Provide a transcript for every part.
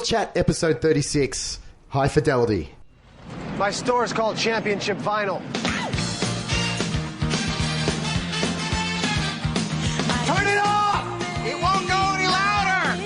Chat, episode 36, High Fidelity. My store is called Championship Vinyl. Turn it off! It won't go any louder!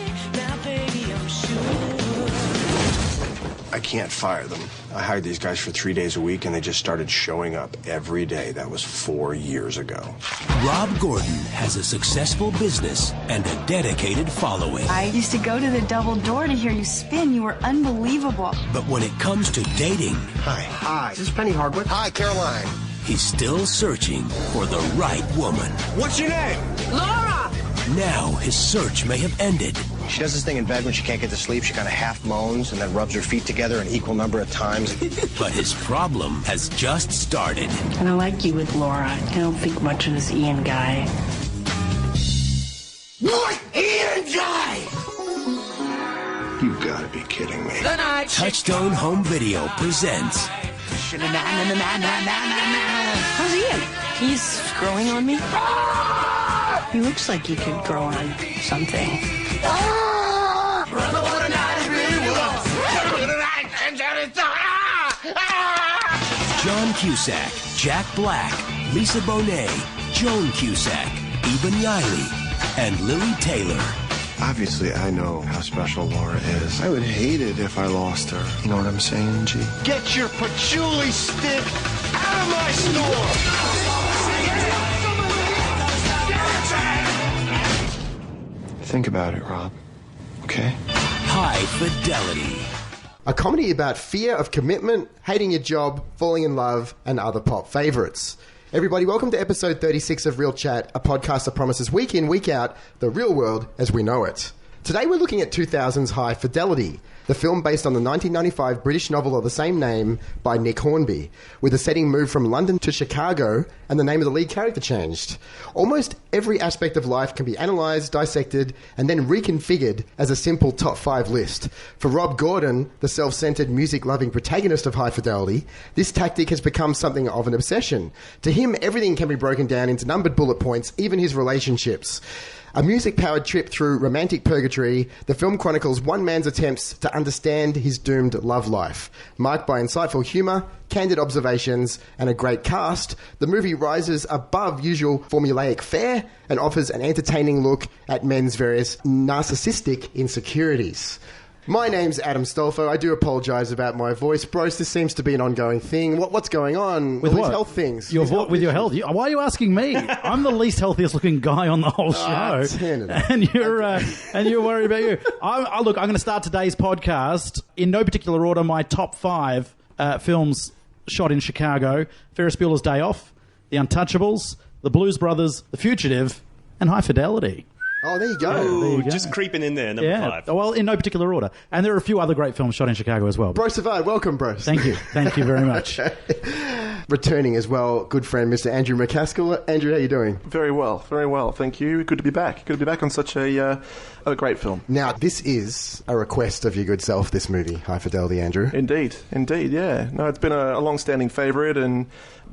I can't fire them. I hired these guys for 3 days a week, and they just started showing up every day. That was 4 years ago. Rob Gordon has a successful business and a dedicated following. I used to go to the Double Door to hear you spin. You were unbelievable. But when it comes to dating... Hi. Hi, this is Penny Hardwood. Hi, Caroline. He's still searching for the right woman. What's your name? Laura! Now his search may have ended. She does this thing in bed when she can't get to sleep. She kind of half moans and then rubs her feet together an equal number of times. But his problem has just started. And I like you with Laura. I don't think much of this Ian guy. What? Ian guy? You gotta be kidding me. Touchstone Home Video presents... How's Ian? He's growing on me. He looks like he could grow on something. John Cusack, Jack Black, Lisa Bonet, Joan Cusack, Eben Yiley, and Lily Taylor. Obviously, I know how special Laura is. I would hate it if I lost her. You know what I'm saying, G? Get your patchouli stick out of my store! Think about it, Rob. Okay? High Fidelity. A comedy about fear of commitment, hating your job, falling in love, and other pop favourites. Everybody, welcome to episode 36 of Real Chat, a podcast that promises week in, week out, the real world as we know it. Today we're looking at 2000's High Fidelity, the film based on the 1995 British novel of the same name by Nick Hornby, with the setting moved from London to Chicago and the name of the lead character changed. Almost every aspect of life can be analysed, dissected, and then reconfigured as a simple top 5 list. For Rob Gordon, the self-centred, music-loving protagonist of High Fidelity, this tactic has become something of an obsession. To him, everything can be broken down into numbered bullet points, even his relationships. A music-powered trip through romantic purgatory, the film chronicles one man's attempts to understand his doomed love life. Marked by insightful humour, candid observations, and a great cast, the movie rises above usual formulaic fare and offers an entertaining look at men's various narcissistic insecurities. My name's Adam Stolfo. I do apologise about my voice. Brose, this seems to be an ongoing thing. What's going on with all what? These health things? With your health? Why are you asking me? I'm the least healthiest looking guy on the whole show. And you're worried about you. I'm going to start today's podcast in no particular order. My top 5 films shot in Chicago: Ferris Bueller's Day Off, The Untouchables, The Blues Brothers, The Fugitive, and High Fidelity. Oh, there you go. Ooh, just creeping in there, number 5. Well, in no particular order. And there are a few other great films shot in Chicago as well. Brose Avard, welcome, Brose. Thank you. Thank you very much. Returning as well, good friend, Mr. Andrew McCaskill. Andrew, how are you doing? Very well, thank you. Good to be back. Good to be back on such a great film. Now, this is a request of your good self, this movie, High Fidelity, Andrew. Indeed, yeah. No, it's been a long-standing favourite, and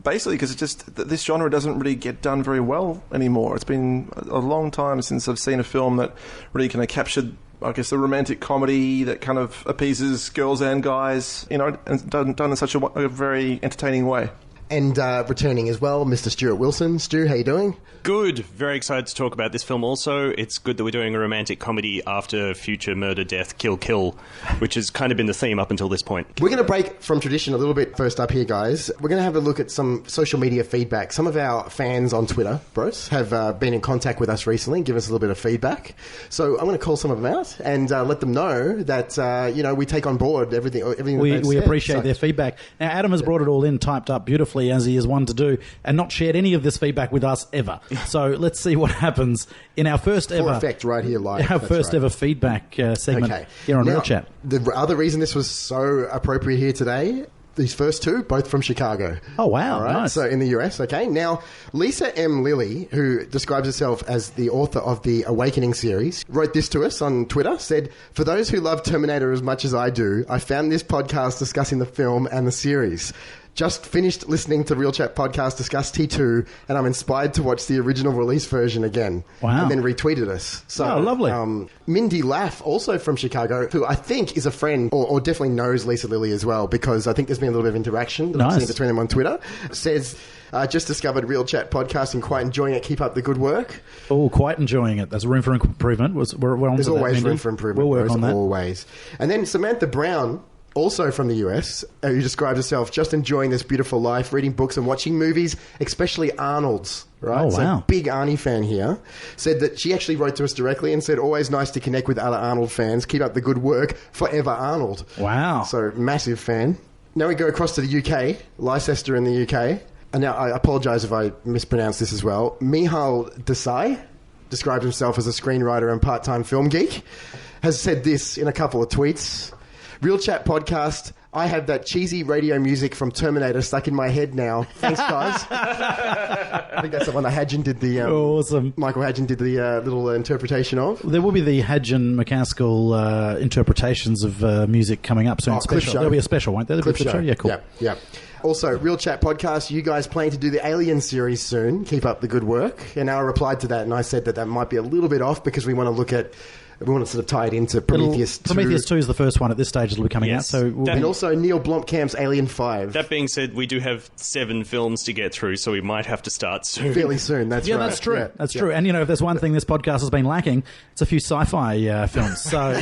basically because this genre doesn't really get done very well anymore. It's been a long time since I've seen a film that really kind of captured, I guess, the romantic comedy that kind of appeases girls and guys, and done in such a very entertaining way. And returning as well, Mr. Stuart Wilson. Stu, how you doing? Good. Very excited to talk about this film also. It's good that we're doing a romantic comedy after Future, Murder, Death, Kill, which has kind of been the theme up until this point. We're going to break from tradition a little bit first up here, guys. We're going to have a look at some social media feedback. Some of our fans on Twitter, Brose, have been in contact with us recently and given us a little bit of feedback. So I'm going to call some of them out and let them know that, we take on board everything we appreciate their feedback. Now, Adam has brought it all in, typed up beautifully, as he is one to do, and not shared any of this feedback with us ever. So let's see what happens in our first ever... For effect, right here live. Our first ever feedback segment here on Real Chat. The other reason this was so appropriate here today... These first two, both from Chicago. Oh, wow. All right, nice. So in the US, okay. Now, Lisa M. Lilly, who describes herself as the author of the Awakening series, wrote this to us on Twitter, said, "For those who love Terminator as much as I do, I found this podcast discussing the film and the series. Just finished listening to Real Chat Podcast discuss T2, and I'm inspired to watch the original release version again. Wow. And then retweeted us. So, lovely. Mindy Laff, also from Chicago, who I think is a friend, or definitely knows Lisa Lilly as well, because I think there's been a little bit of interaction that I've seen between them on Twitter, says... just discovered Real Chat Podcast and quite enjoying it. Keep up the good work. Oh, quite enjoying it. There's room for improvement. We're on There's always that, room for improvement. We'll work on that. Always. And then Samantha Brown, also from the US, who describes herself just enjoying this beautiful life, reading books and watching movies, especially Arnold's. Right? Oh, wow. So big Arnie fan here. Said that she actually wrote to us directly and said, always nice to connect with other Arnold fans. Keep up the good work. Forever Arnold. Wow. So massive fan. Now we go across to the UK. Leicester in the UK. And now I apologise if I mispronounce this as well. Mihal Desai describes himself as a screenwriter and part-time film geek. Has said this in a couple of tweets. Real Chat Podcast, I have that cheesy radio music from Terminator stuck in my head now. Thanks, guys. I think that's the one that Hadgen did the... awesome. Michael Hadgen did the little interpretation of. There will be the Hadgen McCaskill interpretations of music coming up soon. Clip show. There'll be a special, won't there? Clip show. Yeah, cool. Yeah. Also, Real Chat Podcast, you guys plan to do the Alien series soon. Keep up the good work. And I replied to that and I said that might be a little bit off because we want to look at... We want to sort of tie it into Prometheus 2. Prometheus 2 is the first one at this stage. It'll be coming out. So and also Neil Blomkamp's Alien 5. That being said, we do have 7 films to get through, so we might have to start soon. Fairly soon, that's right. Yeah, that's true. That's true. And, if there's one thing this podcast has been lacking, it's a few sci-fi films. So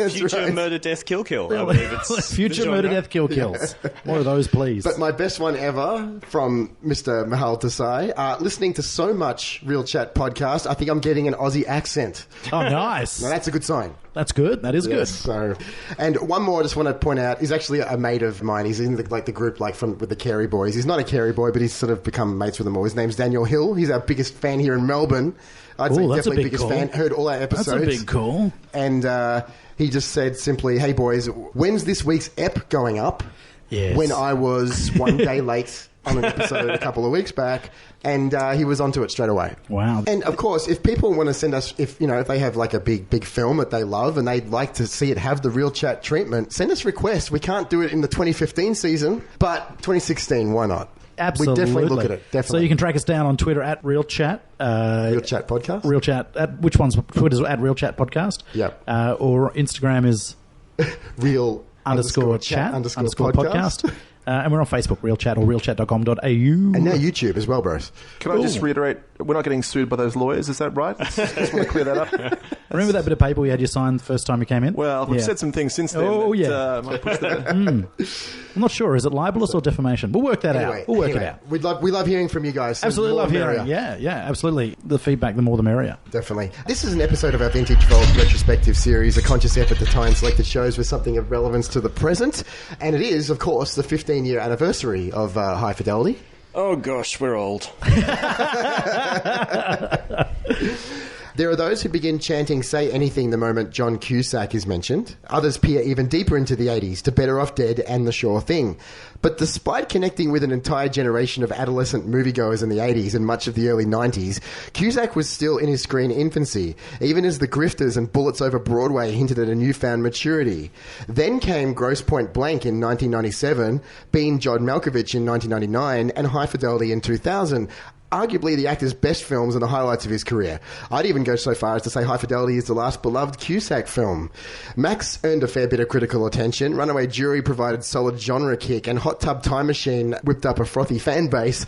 Future Murder, Death, Kill, Kill. I believe it's Future Murder, Death, Kill, Kills. More of those, please. But my best one ever from Mr. Mahal Desai, listening to so much Real Chat Podcast, I think I'm getting an Aussie accent. Oh, nice. Now, that's a good sign. That's good. That is good. So, and one more I just want to point out is actually a mate of mine. He's in the group with the Carey boys. He's not a Carey boy, but he's sort of become mates with them all. His name's Daniel Hill. He's our biggest fan here in Melbourne. I'd say definitely biggest fan. Heard all our episodes. That's a big call. And he just said simply, "Hey boys, when's this week's ep going up?" Yes. When I was one day late on an episode a couple of weeks back, and he was onto it straight away. Wow. And of course, if people want to send us, if they have like a big film that they love and they'd like to see it have the Real Chat treatment, send us requests. We can't do it in the 2015 season, but 2016, why not? Absolutely. We definitely look at it. Definitely. So you can track us down on Twitter at Real Chat. Real Chat Podcast? Real Chat. Which one's Twitter's at Real Chat Podcast? Yep. Or Instagram is Real _chat _podcast. And we're on Facebook, Real Chat or realchat.com.au. And now YouTube as well, bros. Can I just reiterate, we're not getting sued by those lawyers, is that right? Just want to clear that up. Remember that bit of paper we had you sign the first time you came in? Well, we've said some things since then. Might push that. I'm not sure. Is it libelous or defamation? We'll work that out. We'll work it out. We love hearing from you guys. Absolutely love hearing. Yeah, absolutely. The feedback, the more the merrier. Definitely. This is an episode of our Vintage Vault retrospective series, a conscious effort to tie in selected shows with something of relevance to the present. And it is, of course, the 15-year anniversary of High Fidelity. Oh gosh, we're old. There are those who begin chanting "Say Anything" the moment John Cusack is mentioned. Others peer even deeper into the 80s to Better Off Dead and The Sure Thing. But despite connecting with an entire generation of adolescent moviegoers in the 80s and much of the early 90s, Cusack was still in his screen infancy, even as The Grifters and Bullets Over Broadway hinted at a newfound maturity. Then came Grosse Pointe Blank in 1997, Being John Malkovich in 1999, and High Fidelity in 2000. Arguably the actor's best films and the highlights of his career. I'd even go so far as to say High Fidelity is the last beloved Cusack film. Max earned a fair bit of critical attention, Runaway Jury provided solid genre kick, and Hot Tub Time Machine whipped up a frothy fan base.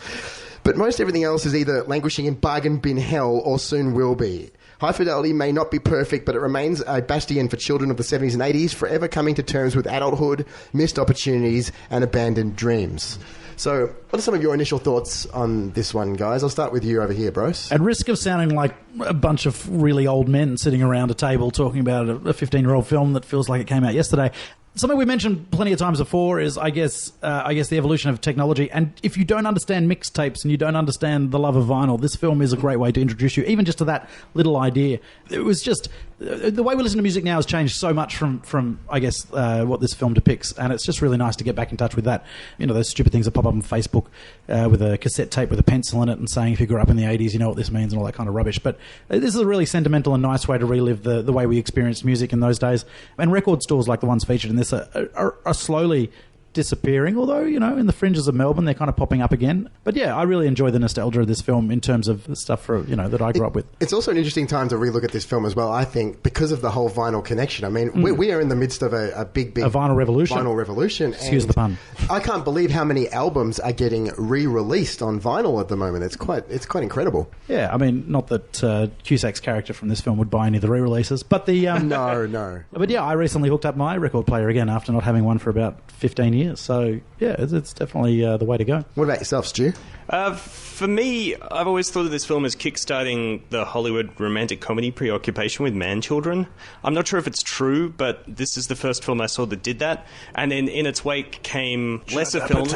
But most everything else is either languishing in bargain bin hell or soon will be. High Fidelity may not be perfect, but it remains a bastion for children of the 70s and 80s, forever coming to terms with adulthood, missed opportunities, and abandoned dreams. So, what are some of your initial thoughts on this one, guys? I'll start with you over here, Brose. At risk of sounding like a bunch of really old men sitting around a table talking about a 15-year-old film that feels like it came out yesterday, something we mentioned plenty of times before is, I guess, the evolution of technology. And if you don't understand mixtapes and you don't understand the love of vinyl, this film is a great way to introduce you, even just to that little idea. It was just... The way we listen to music now has changed so much from I guess, what this film depicts, and it's just really nice to get back in touch with that. Those stupid things that pop up on Facebook with a cassette tape with a pencil in it and saying if you grew up in the 80s, you know what this means and all that kind of rubbish. But this is a really sentimental and nice way to relive the way we experienced music in those days. And record stores like the ones featured in this are slowly disappearing, although, in the fringes of Melbourne, they're kind of popping up again. But yeah, I really enjoy the nostalgia of this film in terms of the stuff that I grew up with. It's also an interesting time to relook at this film as well, I think, because of the whole vinyl connection. I mean, we are in the midst of a big vinyl revolution. Excuse the pun. I can't believe how many albums are getting re-released on vinyl at the moment. It's quite incredible. Yeah, I mean, not that Cusack's character from this film would buy any of the re-releases, but the... No. But yeah, I recently hooked up my record player again after not having one for about 15 years. So yeah, it's definitely the way to go. What about yourself, Stu? For me, I've always thought of this film as kickstarting the Hollywood romantic comedy preoccupation with man-children. I'm not sure if it's true, but this is the first film I saw that did that. And then in its wake came lesser films.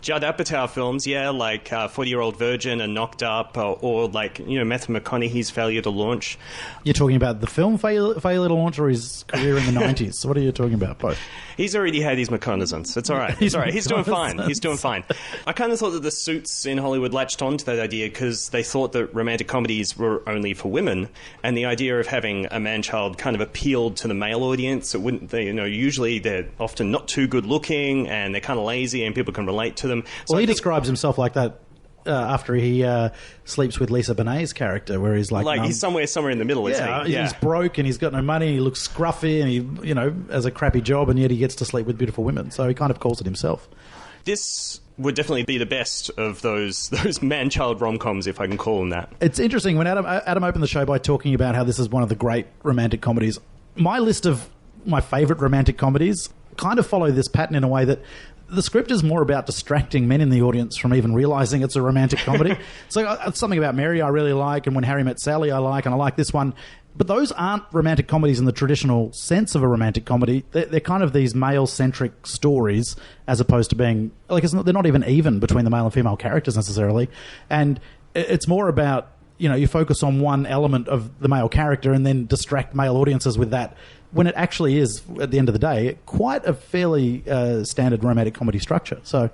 Judd Apatow films, yeah, like 40-Year-Old Virgin and Knocked Up, or like, Matthew McConaughey's failure to launch. You're talking about the film failure to launch or his career in the 90s? What are you talking about, both? He's already had his reconnaissance. It's all right. It's all right. He's doing fine. I kind of thought that the suits in Hollywood latched onto that idea because they thought that romantic comedies were only for women, and the idea of having a man-child kind of appealed to the male audience. It wouldn't, usually they're often not too good looking and they're kind of lazy, and people can relate to them. So he describes himself like that. After he sleeps with Lisa Bonet's character, where he's like he's somewhere in the middle, isn't he? Yeah, he's broke and he's got no money. He looks scruffy and he, has a crappy job, and yet he gets to sleep with beautiful women. So he kind of calls it himself. This would definitely be the best of those man-child rom-coms, if I can call them that. It's interesting when Adam opened the show by talking about how this is one of the great romantic comedies. My list of my favourite romantic comedies kind of follow this pattern in a way that the script is more about distracting men in the audience from even realising it's a romantic comedy. So something about Mary I really like, and When Harry Met Sally I like, and I like this one. But those aren't romantic comedies in the traditional sense of a romantic comedy. They're kind of these male-centric stories, as opposed to being... they're not even between the male and female characters necessarily. And it's more about, you focus on one element of the male character and then distract male audiences with that, when it actually is, at the end of the day, quite a fairly standard romantic comedy structure. So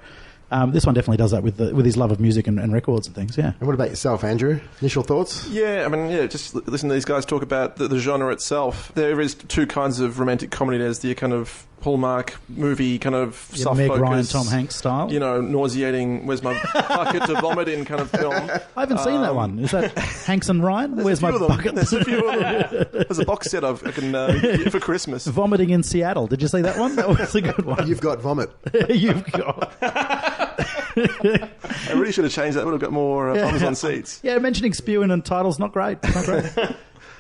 this one definitely does that with his love of music and records and things, yeah. And what about yourself, Andrew? Initial thoughts? Yeah, just listen to these guys talk about the genre itself. There is two kinds of romantic comedy. There's the kind of Hallmark movie kind of soft Meg focus, Ryan, Tom Hanks style. Nauseating, where's my bucket to vomit in kind of film. I haven't seen that one. Is that Hanks and Ryan? Where's my bucket? There's a few of them. There's a box set I can get for Christmas. Vomiting in Seattle. Did you see that one? That was a good one. You've got vomit. You've got... I really should have changed that. Would have got more bums on seats. Yeah, mentioning spewing and titles, not great.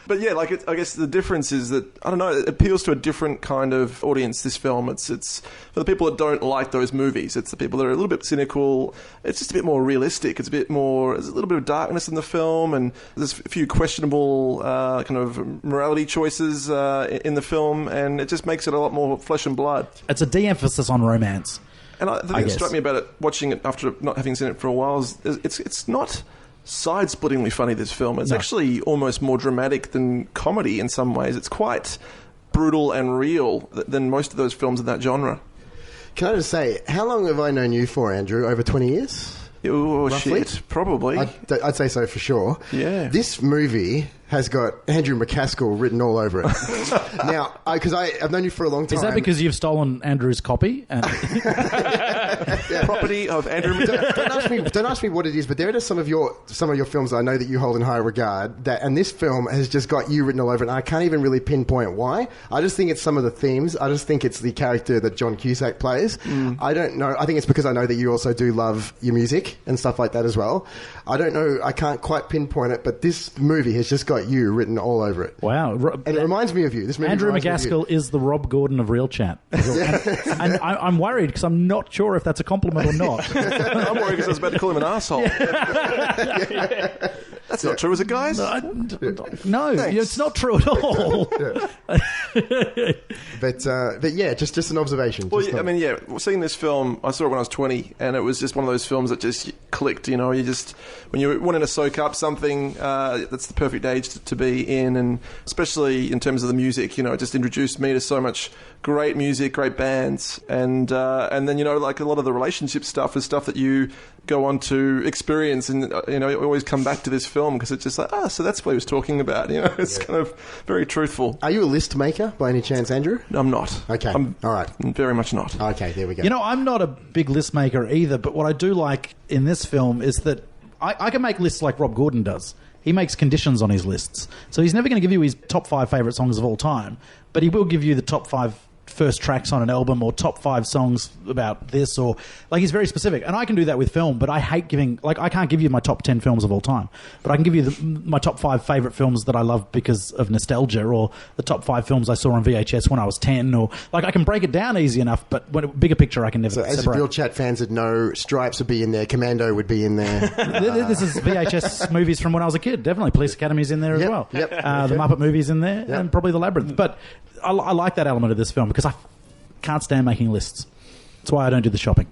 But yeah, I guess the difference is that, I don't know, it appeals to a different kind of audience, this film. It's for the people that don't like those movies. It's the people that are a little bit cynical. It's just a bit more realistic. There's a little bit of darkness in the film, and there's a few questionable kind of morality choices in the film, and it just makes it a lot more flesh and blood. It's a de-emphasis on romance. And the thing that struck me about it, watching it after not having seen it for a while, is it's not side-splittingly funny, this film. It's actually almost more dramatic than comedy in some ways. It's quite brutal and real than most of those films in that genre. Can I just say, how long have I known you for, Andrew? Over 20 years? Oh, roughly? Shit, probably. I'd say so for sure. Yeah. This movie has got Andrew McCaskill written all over it. Now, because I've known you for a long time. Is that because you've stolen Andrew's copy? Property of Andrew McCaskill. Don't ask me what it is, but there are some of your films I know that you hold in high regard, and this film has just got you written all over it, and I can't even really pinpoint why. I just think it's some of the themes. I just think it's the character that John Cusack plays. I don't know. I think it's because I know that you also do love your music and stuff like that as well. I don't know. I can't quite pinpoint it, but this movie has just got you written all over it. Wow. And it reminds me of you. This movie Andrew McCaskill is the Rob Gordon of Real Chat. And I'm worried because I'm not sure if that's a compliment or not. I'm worried because I was about to call him an arsehole. That's not true, is it, guys? No, it's not true at all. But yeah, just an observation. Well, seeing this film, I saw it when I was 20, and it was just one of those films that just clicked. You just, when you're wanting to soak up something, that's the perfect age to be in, and especially in terms of the music, it just introduced me to so much great music, great bands, and then like a lot of the relationship stuff is stuff that you go on to experience, and you always come back to this film film because it's just like, so that's what he was talking about. You know, it's kind of very truthful. Are you a list maker by any chance, Andrew? I'm not. Okay. I'm all right. Very much not. Okay, there we go. You know, I'm not a big list maker either, but what I do like in this film is that I can make lists like Rob Gordon does. He makes conditions on his lists. So he's never going to give you his top 5 favourite songs of all time, but he will give you the top 5 first tracks on an album or top 5 songs about this, or like he's very specific. And I can do that with film, but I hate giving, like I can't give you my top 10 films of all time, but I can give you my top 5 favourite films that I love because of nostalgia, or the top 5 films I saw on VHS when I was 10, or like I can break it down easy enough, but when bigger picture I can never separate. As Real Chat fans would know, Stripes would be in there, Commando would be in there. This is VHS movies from when I was a kid. Definitely Police Academy's in there as well. Yep. The Muppet Movie's in there, and probably The Labyrinth. But I like that element of this film because I can't stand making lists. That's why I don't do the shopping.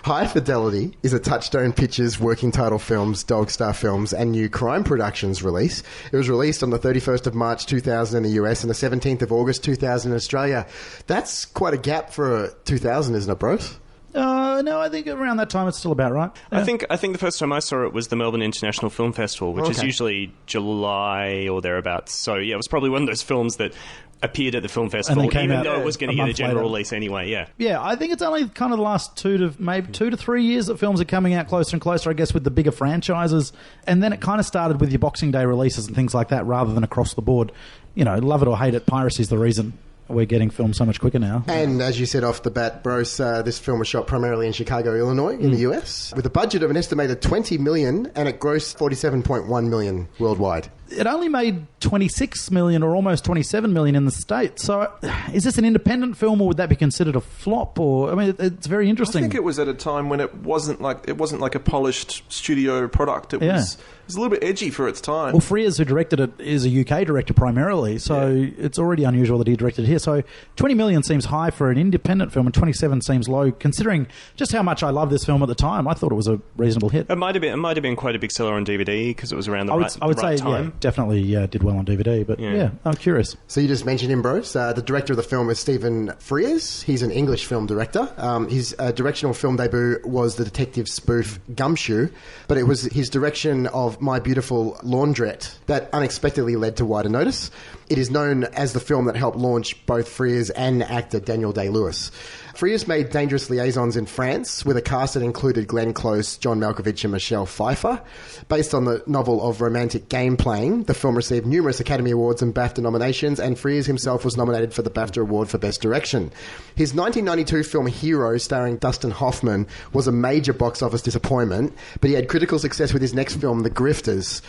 High Fidelity is a Touchstone Pictures working title films, Dog Star Films, and New Crime Productions release. It was released on the 31st of March 2000 in the US and the 17th of August 2000 in Australia. That's quite a gap for 2000, isn't it, Brose? No, I think around that time it's still about right. Yeah. I think the first time I saw it was the Melbourne International Film Festival, which is usually July or thereabouts. So yeah, it was probably one of those films that appeared at the film festival, even though it was going to get a general release anyway. Yeah, I think it's only kind of the last 2 to 3 years that films are coming out closer and closer, I guess, with the bigger franchises. And then it kind of started with your Boxing Day releases and things like that, rather than across the board. You know, love it or hate it, piracy is the reason we're getting filmed so much quicker now. And as you said off the bat, Brose, this film was shot primarily in Chicago, Illinois, in the US, with a budget of an estimated $20 million, and it grossed $47.1 million worldwide. It only made $26 million or almost $27 million in the States. So is this an independent film, or would that be considered a flop? Or I mean, it's very interesting. I think it was at a time when it wasn't like a polished studio product. It was a little bit edgy for its time. Well, Frears, who directed it, is a UK director primarily, so it's already unusual that he directed here. So $20 million seems high for an independent film, and 27 seems low, considering just how much I loved this film at the time. I thought it was a reasonable hit. It might have been quite a big seller on DVD because it was around the right time. Yeah, definitely did well on DVD, but I'm curious. So you just mentioned him, Brose. The director of the film is Stephen Frears. He's an English film director. His directional film debut was the detective spoof Gumshoe, but it was his direction of My Beautiful Laundrette that unexpectedly led to wider notice. It is known as the film that helped launch both Frears and actor Daniel Day-Lewis. Frears made Dangerous Liaisons in France with a cast that included Glenn Close, John Malkovich and Michelle Pfeiffer. Based on the novel of romantic game playing, the film received numerous Academy Awards and BAFTA nominations, and Frears himself was nominated for the BAFTA Award for Best Direction. His 1992 film Hero, starring Dustin Hoffman, was a major box office disappointment, but he had critical success with his next film, The Grifters,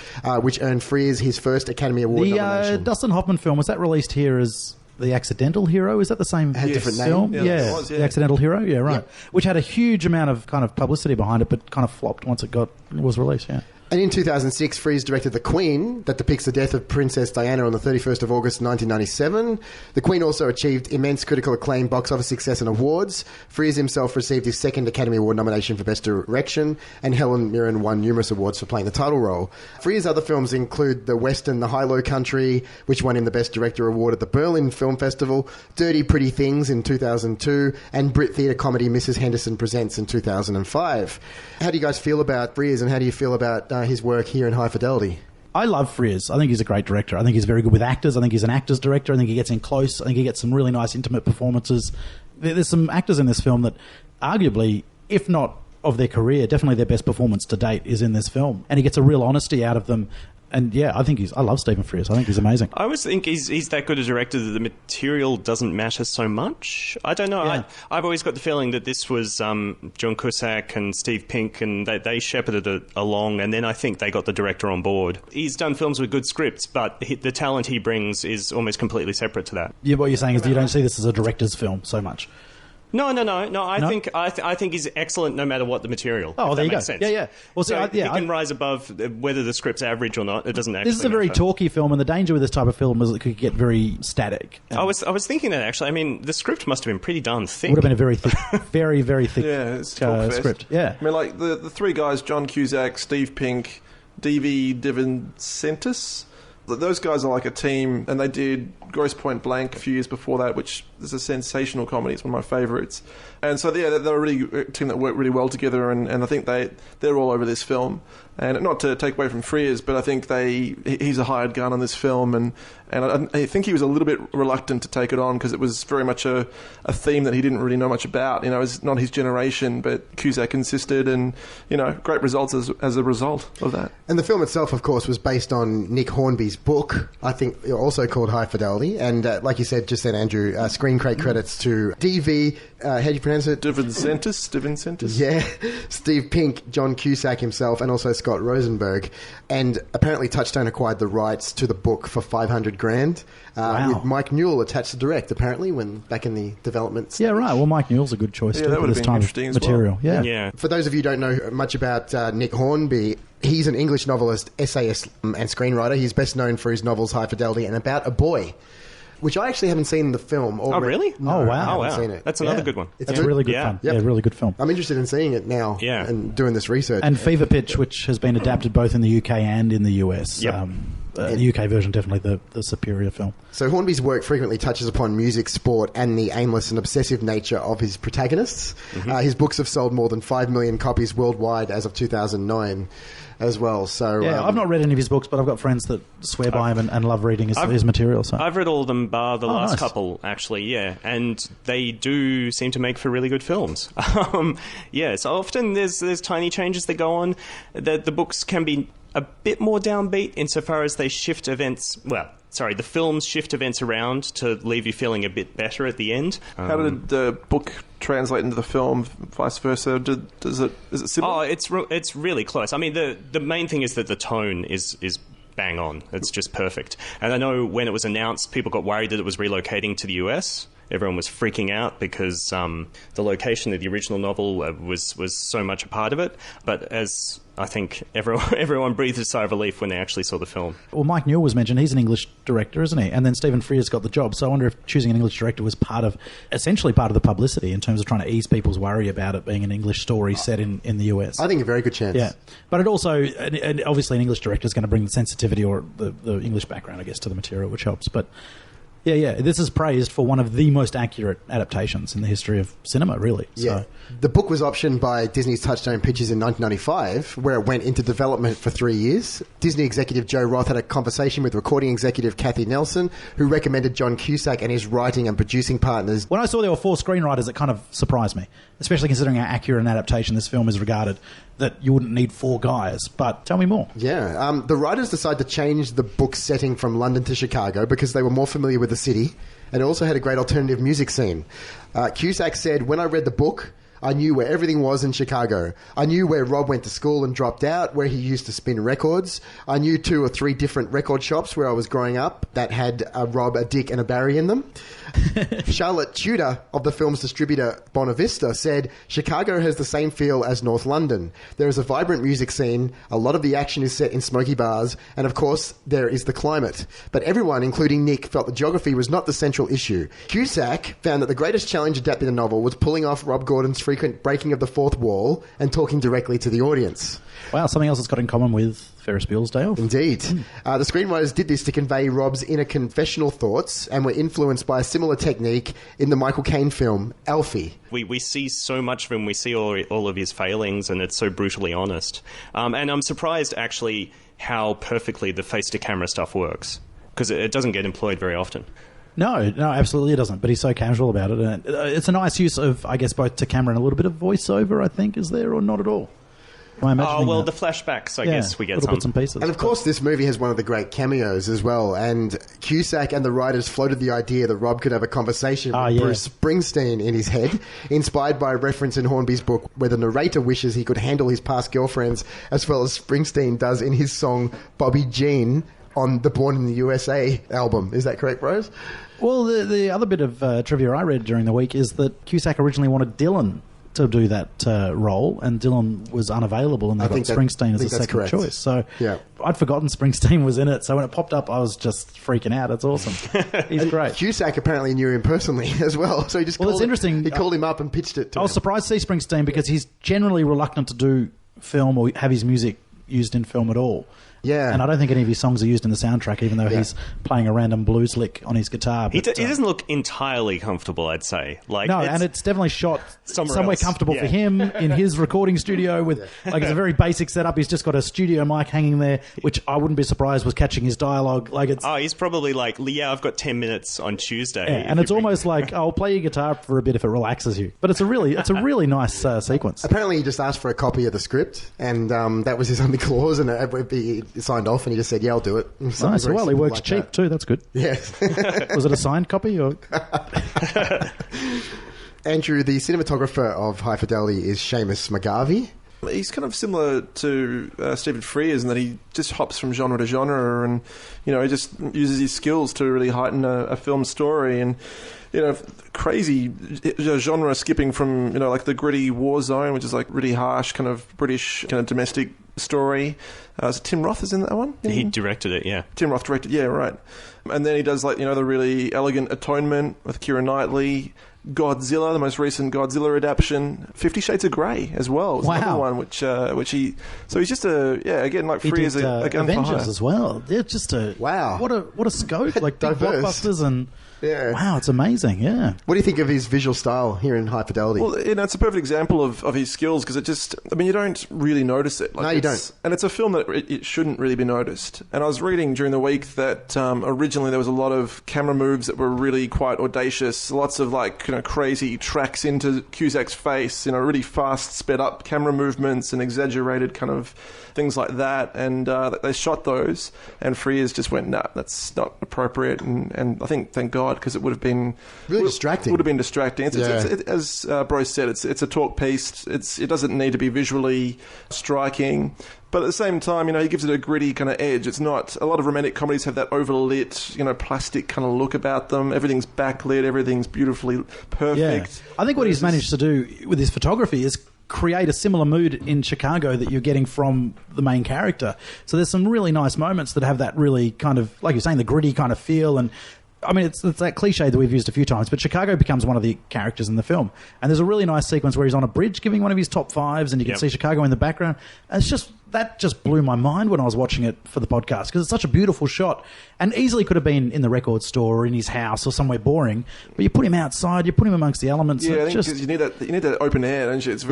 which earned Frears his first Academy Award nomination. The Dustin Hoffman film, was that released here as The Accidental Hero? Is that the same different film? name? Yeah, The Accidental Hero? Yeah, right. Yep. Which had a huge amount of kind of publicity behind it, but kind of flopped once it was released, And in 2006, Frears directed The Queen, that depicts the death of Princess Diana on the 31st of August 1997. The Queen also achieved immense critical acclaim, box office success and awards. Frears himself received his second Academy Award nomination for Best Direction, and Helen Mirren won numerous awards for playing the title role. Frears' other films include the Western The High-Low Country, which won him the Best Director Award at the Berlin Film Festival, Dirty Pretty Things in 2002, and Brit theatre comedy Mrs. Henderson Presents in 2005. How do you guys feel about Frears, and how do you feel about his work here in High Fidelity? I love Frears. I think he's a great director. I think he's very good with actors. I think he's an actor's director. I think he gets in close. I think he gets some really nice intimate performances. There's some actors in this film that arguably, if not of their career, definitely their best performance to date is in this film. And he gets a real honesty out of them. And yeah, I love Stephen Frears. I think he's amazing. I always think he's that good a director that the material doesn't matter so much. I don't know. Yeah. I've always got the feeling that this was John Cusack and Steve Pink, and they shepherded it along, and then I think they got the director on board. He's done films with good scripts, but the talent he brings is almost completely separate to that. Yeah, what you're saying is you don't see this as a director's film so much. No. I think he's excellent no matter what the material. Oh, there you go. Sense. Yeah. Well, so he can rise above whether the script's average or not. It doesn't actually. This is a very talky film, and the danger with this type of film is it could get very static. I was thinking that actually. I mean, the script must have been pretty darn thick. It would have been a very thick, very very thick script. Yeah. I mean, like the three guys: John Cusack, Steve Pink, D.V. DeVincentis. Those guys are like a team, and they did Grosse Pointe Blank a few years before that, which is a sensational comedy. It's one of my favourites. And so, yeah, they're a team that work really well together, and I think they're all over this film. And not to take away from Frears, but I think he's a hired gun on this film, and I think he was a little bit reluctant to take it on because it was very much a theme that he didn't really know much about. It's not his generation, but Cusack insisted, and, great results as a result of that. And the film itself, of course, was based on Nick Hornby's book, I think also called High Fidelity, and like you said just then, Andrew, screen credits to DV, how do you pronounce it? Divincentis? Yeah, Steve Pink, John Cusack himself, and also Scott Rosenberg. And apparently Touchstone acquired the rights to the book for $500,000, with Mike Newell attached to direct, apparently, when back in the development stage. Yeah, right. Well, Mike Newell's a good choice too for this time of material. Well. Yeah. For those of you who don't know much about Nick Hornby, he's an English novelist, essayist, and screenwriter. He's best known for his novels High Fidelity and About a Boy, which I actually haven't seen in the film. Oh, really? No, wow. I haven't seen it. That's another good one. It's a really good film. Yep. Yeah, really good film. I'm interested in seeing it now and doing this research. And Fever Pitch, which has been adapted both in the UK and in the US. Yep. The UK version, definitely the superior film. So Hornby's work frequently touches upon music, sport, and the aimless and obsessive nature of his protagonists. His books have sold more than 5 million copies worldwide as of 2009 as well. So yeah, I've not read any of his books, but I've got friends that swear by him and love reading his material. So I've read all of them bar the last nice. couple, actually, yeah. And they do seem to make for really good films. So often there's tiny changes that go on. The books can be a bit more downbeat insofar as they shift events... the films shift events around to leave you feeling a bit better at the end. How did the book translate into the film, vice versa? Is it similar? Oh, it's really close. I mean, the main thing is that the tone is bang on. It's just perfect. And I know when it was announced, people got worried that it was relocating to the US. Everyone was freaking out because the location of the original novel was so much a part of it. But as I think everyone breathed a sigh of relief when they actually saw the film. Well, Mike Newell was mentioned. He's an English director, isn't he? And then Stephen Frears got the job. So I wonder if choosing an English director was essentially part of the publicity in terms of trying to ease people's worry about it being an English story set in the US. I think a very good chance. Yeah. But it also, and obviously an English director is going to bring the sensitivity or the English background, I guess, to the material, which helps. But yeah, this is praised for one of the most accurate adaptations in the history of cinema, really. Yeah. The book was optioned by Disney's Touchstone Pictures in 1995, where it went into development for 3 years. Disney executive Joe Roth had a conversation with recording executive Kathy Nelson, who recommended John Cusack and his writing and producing partners. When I saw there were 4 screenwriters, it kind of surprised me, especially considering how accurate an adaptation this film is regarded, that you wouldn't need 4 guys. But tell me more. Yeah. The writers decided to change the book's setting from London to Chicago because they were more familiar with the city, and it also had a great alternative music scene. Cusack said, "When I read the book, I knew where everything was in Chicago. I knew where Rob went to school and dropped out, where he used to spin records. I knew 2 or 3 different record shops where I was growing up that had a Rob, a Dick, and a Barry in them." Charlotte Tudor of the film's distributor Bonavista said, "Chicago has the same feel as North London. There is a vibrant music scene, a lot of the action is set in smoky bars, and of course there is the climate. But everyone, including Nick, felt the geography was not the central issue. Cusack found that the greatest challenge adapting the novel was pulling off Rob Gordon's frequent breaking of the fourth wall and talking directly to the audience." Wow, something else it's got in common with Ferris Bueller's Day Off. Indeed. The screenwriters did this to convey Rob's inner confessional thoughts and were influenced by a similar technique in the Michael Caine film, Alfie. We see so much of him, we see all of his failings, and it's so brutally honest. And I'm surprised, actually, how perfectly the face-to-camera stuff works, because it doesn't get employed very often. No, absolutely it doesn't, but he's so casual about it. And it's a nice use of, I guess, both to camera and a little bit of voiceover, I think, is there, or not at all? The flashbacks, I guess we get little some. bits and pieces. And of course, this movie has one of the great cameos as well. And Cusack and the writers floated the idea that Rob could have a conversation with Bruce Springsteen in his head, inspired by a reference in Hornby's book where the narrator wishes he could handle his past girlfriends as well as Springsteen does in his song Bobby Jean on the Born in the USA album. Is that correct, Brose? Well, the other bit of trivia I read during the week is that Cusack originally wanted Dylan to do that role, and Dylan was unavailable, and they got Springsteen as a second choice. So I'd forgotten Springsteen was in it, so when it popped up, I was just freaking out. It's awesome. He's great. Cusack apparently knew him personally as well, so he just it's interesting. He called him up and pitched it to him. I was surprised to see Springsteen because he's generally reluctant to do film or have his music used in film at all. Yeah. And I don't think any of his songs are used in the soundtrack, even though he's playing a random blues lick on his guitar. He doesn't look entirely comfortable, I'd say. And it's definitely shot somewhere else. comfortable for him in his recording studio with, it's a very basic setup. He's just got a studio mic hanging there, which I wouldn't be surprised was catching his dialogue. He's probably like, I've got 10 minutes on Tuesday. Yeah, and it's almost like, I'll play your guitar for a bit if it relaxes you. But it's a really nice sequence. Apparently he just asked for a copy of the script, and that was his only clause, and he signed off, and he just said, "Yeah, I'll do it." Nice. Well, he works cheap too. That's good. Yes. Was it a signed copy or? Andrew, the cinematographer of High Fidelity is Seamus McGarvey. He's kind of similar to Stephen Frears in that he just hops from genre to genre, and he just uses his skills to really heighten a film story. And crazy genre skipping from like the gritty war zone, which is like really harsh kind of British kind of domestic story. So Tim Roth is in that one. He directed it, yeah. Tim Roth directed, yeah, right. And then he does the really elegant Atonement with Keira Knightley. Godzilla, the most recent Godzilla adaptation, 50 Shades of Grey as well. Is another one which he. So he's just again like free as a gun for hire. Avengers as well. They're just what a scope, like big blockbusters and. Yeah. Wow, it's amazing, yeah. What do you think of his visual style here in High Fidelity? Well, it's a perfect example of his skills because it just, you don't really notice it. No, you don't. And it's a film that it shouldn't really be noticed. And I was reading during the week that originally there was a lot of camera moves that were really quite audacious, lots of crazy tracks into Cusack's face, really fast, sped up camera movements and exaggerated kind of things like that. And they shot those, and Frears just went, nah, that's not appropriate. And I think, thank God, because it would have been really distracting. Would have been distracting. As Brose said, it's a talk piece. It doesn't need to be visually striking, but at the same time, he gives it a gritty kind of edge. It's not a lot of romantic comedies have that overlit, plastic kind of look about them. Everything's backlit. Everything's beautifully perfect. Yeah. I think what he's managed to do with his photography is create a similar mood in Chicago that you're getting from the main character. So there's some really nice moments that have that really kind of, like you're saying, the gritty kind of feel. And it's that cliche that we've used a few times, but Chicago becomes one of the characters in the film. And there's a really nice sequence where he's on a bridge giving one of his top fives, and you can see Chicago in the background. And that just blew my mind when I was watching it for the podcast, because it's such a beautiful shot and easily could have been in the record store or in his house or somewhere boring. But you put him outside, you put him amongst the elements. Yeah, I think you need that open air, don't you? It's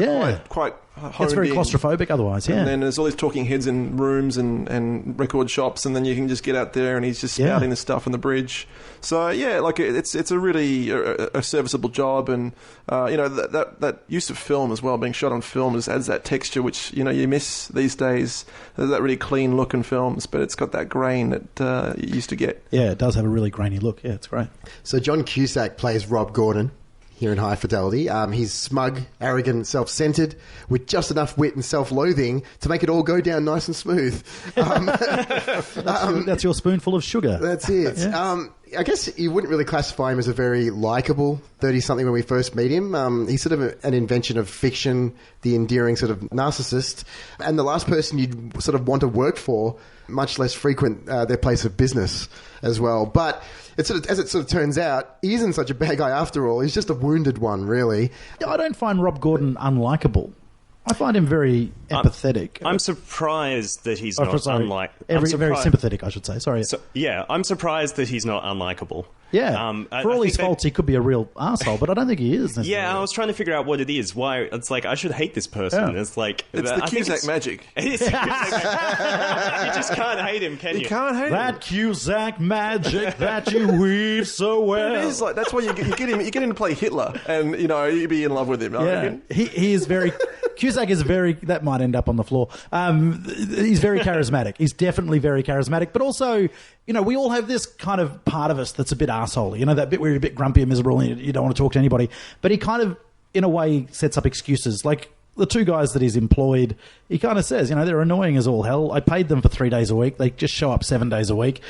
quite it's very claustrophobic otherwise, yeah. And then there's all these talking heads in rooms and record shops, and then you can just get out there and he's just spouting the stuff on the bridge. So it's a really a serviceable job, and that use of film as well, being shot on film, just adds that texture which you miss these days. There's that really clean look in films, but it's got that grain that you used to get. Yeah, it does have a really grainy look. Yeah, it's great. So John Cusack plays Rob Gordon here in High Fidelity. He's smug, arrogant, self-centered, with just enough wit and self-loathing to make it all go down nice and smooth. That's your spoonful of sugar. That's it. Yeah. I guess you wouldn't really classify him as a very likeable 30-something when we first meet him. He's sort of an invention of fiction, the endearing sort of narcissist, and the last person you'd sort of want to work for, much less frequent their place of business as well. But as it turns out, he isn't such a bad guy after all. He's just a wounded one, really. I don't find Rob Gordon unlikable. I find him very empathetic. I'm surprised that he's not very sympathetic, I should say. Sorry. I'm surprised that he's not unlikable. Yeah. For all his faults, he could be a real arsehole, but I don't think he is. Yeah, I was trying to figure out what it is. Why it's like I should hate this person. Yeah. It's like it's the Cusack magic. It is Cusack magic. You just can't hate him, can you? You can't hate that Cusack magic that you weave so well. It is like that's why you get him to play Hitler, and you'd be in love with him. Yeah, he is very. Cusack is very. That might end up on the floor. He's very charismatic. He's definitely very charismatic, but also, we all have this kind of part of us that's a bit arsehole. That bit where you're a bit grumpy and miserable and you don't want to talk to anybody. But he kind of, in a way, sets up excuses. Like the two guys that he's employed, he kind of says, they're annoying as all hell. I paid them for 3 days a week. They just show up 7 days a week.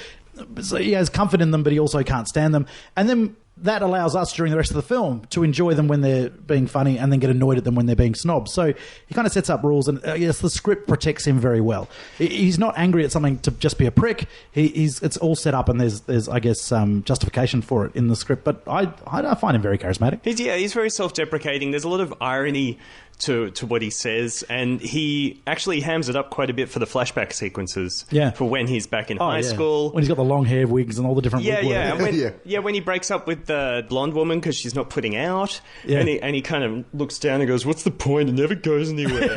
So he has comfort in them, but he also can't stand them. And then that allows us during the rest of the film to enjoy them when they're being funny and then get annoyed at them when they're being snobs. So he kind of sets up rules, and yes, the script protects him very well. He's not angry at something to just be a prick. It's all set up, and there's I guess justification for it in the script. But I find him very charismatic. He's very self-deprecating. There's a lot of irony to what he says, and he actually hams it up quite a bit for the flashback sequences. Yeah. For when he's back in high school, when he's got the long hair wigs and all the different wig and when he breaks up with the blonde woman because she's not putting out, and he kind of looks down and goes, "What's the point? It never goes anywhere."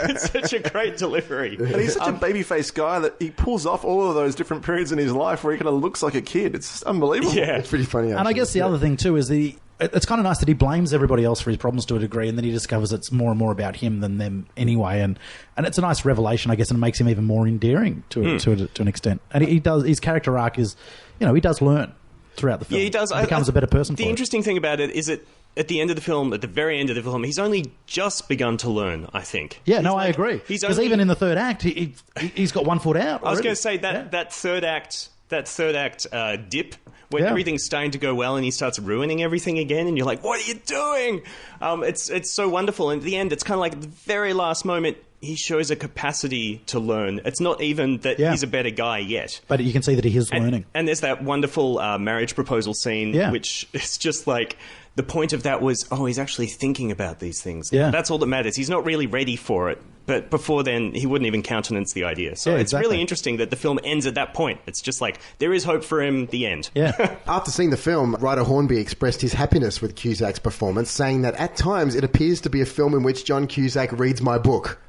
It's such a great delivery, and he's such a baby-faced guy that he pulls off all of those different periods in his life where he kind of looks like a kid. It's unbelievable. Yeah, it's pretty funny. Actually. And I guess the other thing too is it's kind of nice that he blames everybody else for his problems to a degree, and then he discovers it's more and more about him than them anyway. And it's a nice revelation, I guess, and it makes him even more endearing to an extent. And he does, his character arc is, he does learn throughout the film. Yeah, he does. He becomes a better person. The interesting thing about it is that at the end of the film, at the very end of the film, he's only just begun to learn, I think. Yeah, I agree. Because even in the third act, he's got one foot out. I was going to say that third act dip, when everything's starting to go well and he starts ruining everything again, and you're like, what are you doing? It's so wonderful. And at the end, it's kind of like at the very last moment, he shows a capacity to learn. It's not even that he's a better guy yet. But you can see that he is learning. And there's that wonderful marriage proposal scene, which is just like... The point of that was, he's actually thinking about these things. Yeah. That's all that matters. He's not really ready for it. But before then, he wouldn't even countenance the idea. So it's really interesting that the film ends at that point. It's just like, there is hope for him, the end. Yeah. After seeing the film, writer Hornby expressed his happiness with Cusack's performance, saying that at times it appears to be a film in which John Cusack reads my book.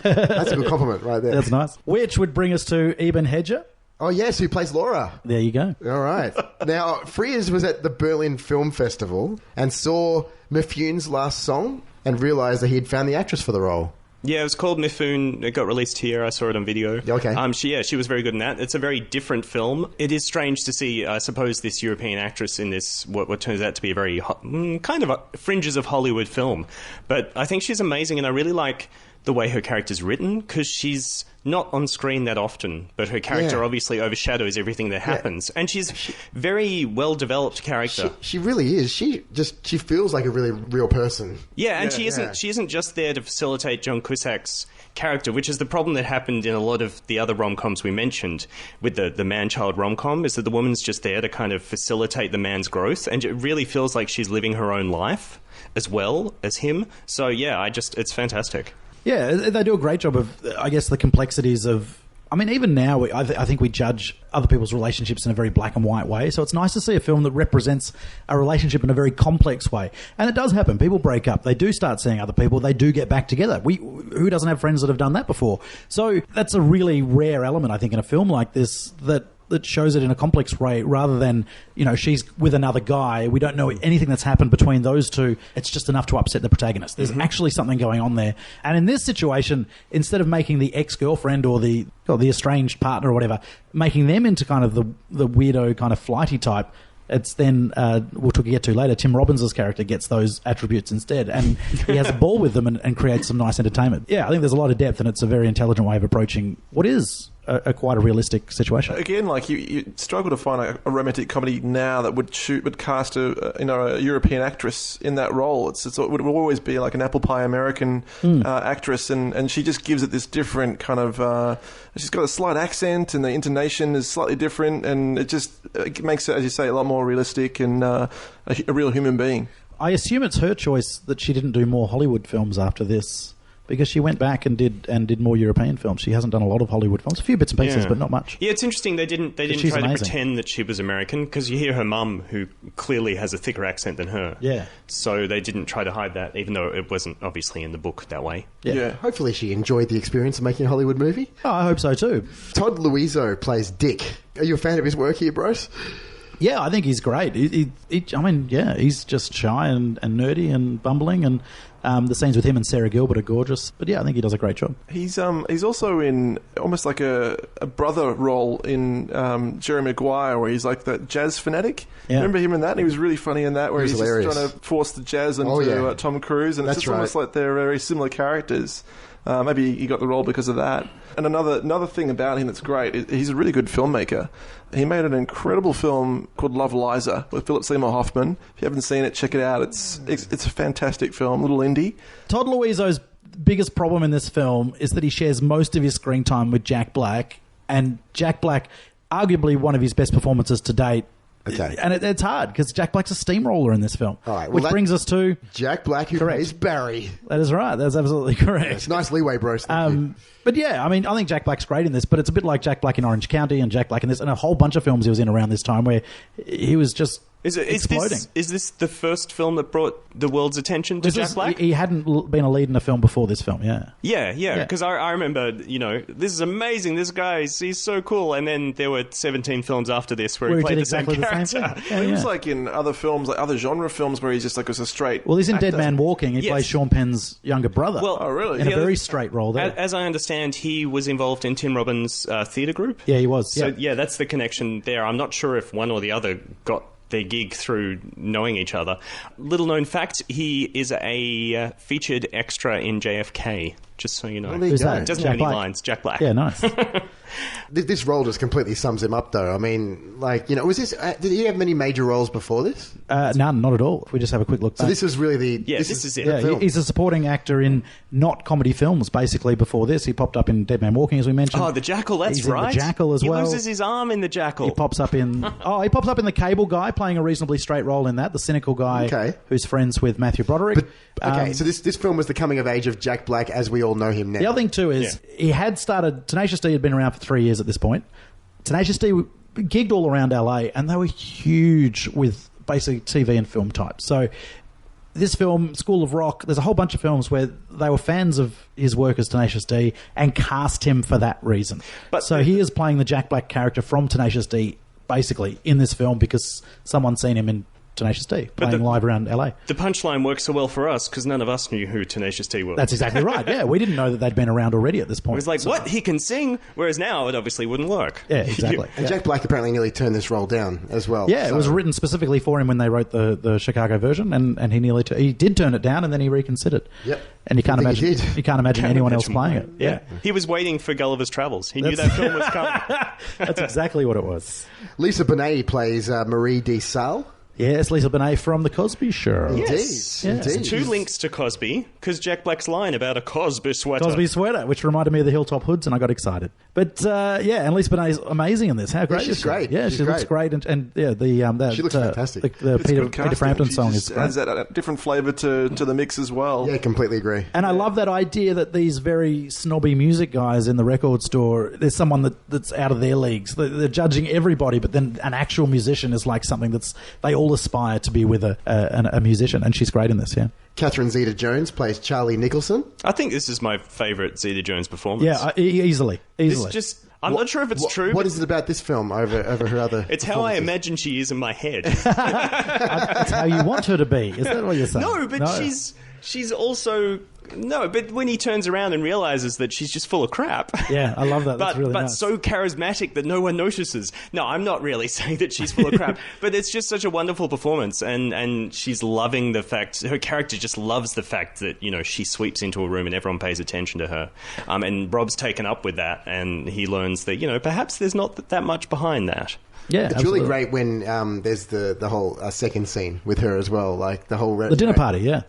That's a good compliment right there. That's nice. Which would bring us to Eben Hedger. Oh, yes, who plays Laura. There you go. All right. Now, Frears was at the Berlin Film Festival and saw Miffune's last song and realised that he had found the actress for the role. Yeah, it was called Mifune. It got released here. I saw it on video. Okay. She was very good in that. It's a very different film. It is strange to see, I suppose, this European actress in this, what turns out to be a very kind of fringes of Hollywood film. But I think she's amazing, and I really like the way her character's written, because she's not on screen that often, but her character obviously overshadows everything that happens. And she's very well-developed character. She really is. She feels like a really real person. Yeah, and she isn't just there to facilitate John Cusack's character, which is the problem that happened in a lot of the other rom-coms we mentioned with the man-child rom-com, is that the woman's just there to kind of facilitate the man's growth, and it really feels like she's living her own life as well as him. So yeah, it's fantastic. Yeah, they do a great job of, I guess, the complexities of... I mean, even now, I think we judge other people's relationships in a very black and white way. So it's nice to see a film that represents a relationship in a very complex way. And it does happen. People break up. They do start seeing other people. They do get back together. Who doesn't have friends that have done that before? So that's a really rare element, I think, in a film like this that shows it in a complex way, rather than, she's with another guy. We don't know anything that's happened between those two. It's just enough to upset the protagonist. There's actually something going on there. And in this situation, instead of making the ex-girlfriend or the estranged partner or whatever, making them into kind of the weirdo kind of flighty type, it's then, we'll get to later, Tim Robbins' character gets those attributes instead, and he has a ball with them and creates some nice entertainment. Yeah, I think there's a lot of depth, and it's a very intelligent way of approaching what is quite a realistic situation. Again, like you struggle to find a romantic comedy now that would cast a European actress in that role. It would always be like an apple pie American actress, and she just gives it this different kind of. She's got a slight accent, and the intonation is slightly different, and it makes it, as you say, a lot more realistic and a real human being. I assume it's her choice that she didn't do more Hollywood films after this, because she went back and did more European films. She hasn't done a lot of Hollywood films, a few bits and pieces, but not much. Yeah, it's interesting. They didn't try to pretend that she was American, because you hear her mum, who clearly has a thicker accent than her. Yeah. So they didn't try to hide that, even though it wasn't obviously in the book that way. Yeah. Hopefully she enjoyed the experience of making a Hollywood movie. Oh, I hope so too. Todd Luizzo plays Dick. Are you a fan of his work here, Brose? Yeah, I think he's great. He's just shy and nerdy and bumbling, and the scenes with him and Sarah Gilbert are gorgeous. But yeah, I think he does a great job. He's also in almost like a brother role in Jerry Maguire, where he's like the jazz fanatic. Yeah. Remember him in that? And he was really funny in that, where he's just trying to force the jazz into Tom Cruise, and it's just almost like they're very similar characters. Maybe he got the role because of that. And another thing about him that's great, he's a really good filmmaker. He made an incredible film called Love Liza with Philip Seymour Hoffman. If you haven't seen it, check it out. It's a fantastic film, little indie. Todd Luizzo's biggest problem in this film is that he shares most of his screen time with Jack Black, and Jack Black, arguably one of his best performances to date, Okay. And it's hard because Jack Black's a steamroller in this film. All right, well, which brings us to Jack Black, who plays Barry. That is right. That's absolutely correct. It's nice leeway, Brose. Thank you. But yeah, I mean, I think Jack Black's great in this, but it's a bit like Jack Black in Orange County and Jack Black in this, and a whole bunch of films he was in around this time where he was just exploding. Is this the first film that brought the world's attention to Jack Black? He hadn't been a lead in a film before this film, yeah. Yeah, because I remember, this is amazing, this guy, he's so cool, and then there were 17 films after this where he played exactly the same character. Yeah, He was like in other films, like other genre films, where he's just like was a straight. Well, he's in actor. Dead Man Walking. He plays Sean Penn's younger brother. Well, oh, really? In a very straight role there. As I understand, he was involved in Tim Robbins' theatre group. Yeah, he was. So, that's the connection there. I'm not sure if one or the other got their gig through knowing each other. Little known fact, he is a featured extra in JFK, just so you know. Well, who's that? Doesn't have any lines. Jack Black. Yeah, nice. This role just completely sums him up, though. I mean, was this... did he have many major roles before this? None, not at all. If we just have a quick look back. So this is really the... Yeah, this is it. Yeah, he's a supporting actor in not comedy films, basically, before this. He popped up in Dead Man Walking, as we mentioned. Oh, The Jackal, that's he's right. In The Jackal as well. He loses his arm in The Jackal. He pops up in... he pops up in The Cable Guy, playing a reasonably straight role in that. The cynical guy who's friends with Matthew Broderick. But, so this film was the coming of age of Jack Black as we all know him now. The other thing, too, is he had started... Tenacious D had been around for 3 years at this point. Tenacious D gigged all around LA, and they were huge with basically TV and film types. So this film, School of Rock, there's a whole bunch of films where they were fans of his work as Tenacious D and cast him for that reason. So he is playing the Jack Black character from Tenacious D, basically, in this film because someone's seen him in Tenacious D, playing live around LA. The punchline works so well for us because none of us knew who Tenacious D was. That's exactly right, yeah. We didn't know that they'd been around already at this point. It was like, what? He can sing? Whereas now it obviously wouldn't work. Yeah, exactly. And Jack Black apparently nearly turned this role down as well. Yeah, it was written specifically for him when they wrote the Chicago version, and he did turn it down, and then he reconsidered. Yep. And you can't imagine anyone else playing it. Yeah. He was waiting for Gulliver's Travels. He knew that film was coming. That's exactly what it was. Lisa Bonet plays Marie de Salle. Yes, Lisa Bonet from The Cosby Show. Yes. Indeed. Two links to Cosby, because Jack Black's line about a Cosby sweater. Which reminded me of the Hilltop Hoods, and I got excited. But, and Lisa Bonet's amazing in this. How great she's great. Yeah, she looks great. And she looks fantastic. The Peter Frampton song is great. Adds that different flavour to the mix as well. Yeah, completely agree. And I love that idea that these very snobby music guys in the record store, there's someone that's out of their leagues. They're judging everybody, but then an actual musician is like something they all aspire to be with a musician, and she's great in this, yeah. Catherine Zeta-Jones plays Charlie Nicholson. I think this is my favourite Zeta-Jones performance. Yeah, easily. I'm not sure if it's true. What is it about this film over her other It's how I imagine she is in my head. That's how you want her to be. Is that what you're saying? No, but she's also... No, but when he turns around and realizes that she's just full of crap. Yeah, I love that. That's really nice. But so charismatic that no one notices. No, I'm not really saying that she's full of crap, but it's just such a wonderful performance, and she's loving the fact, her character just loves the fact that, she sweeps into a room and everyone pays attention to her. And Rob's taken up with that, and he learns that, perhaps there's not that much behind that. Yeah, it's really great when there's the whole second scene with her as well, like the whole the dinner party. Yeah,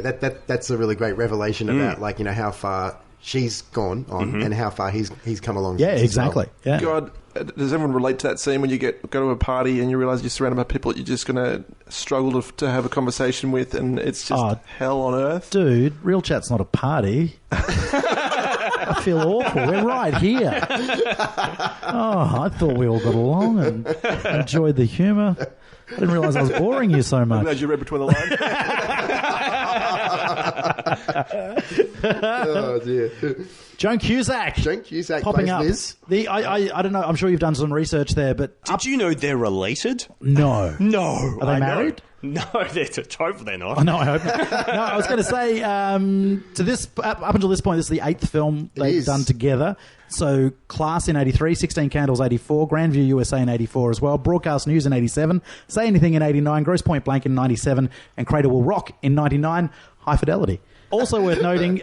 that's a really great revelation about how far she's gone on and how far he's come along. Yeah, exactly. Well. Yeah. God, does everyone relate to that scene when you go to a party and you realise you're surrounded by people that you're just going to struggle to have a conversation with, and it's just hell on earth? Dude, Real Chat's not a party. I feel awful. We're right here. I thought we all got along and enjoyed the humour. I didn't realise I was boring you so much. I'm glad you read between the lines. Oh, dear. Joan Cusack popping up. Liz. I don't know. I'm sure you've done some research there, but did you know they're related? No. Are they married? No, hopefully they're not. Oh, no, I hope not. No, I was going to say, up until this point, this is the 8th film they've done together. So, Class in 83, 16 Candles 84, Grandview USA in 84 as well, Broadcast News in 87, Say Anything in 89, Grosse Pointe Blank in 97, and Cradle Will Rock in 99, High Fidelity. Also worth noting,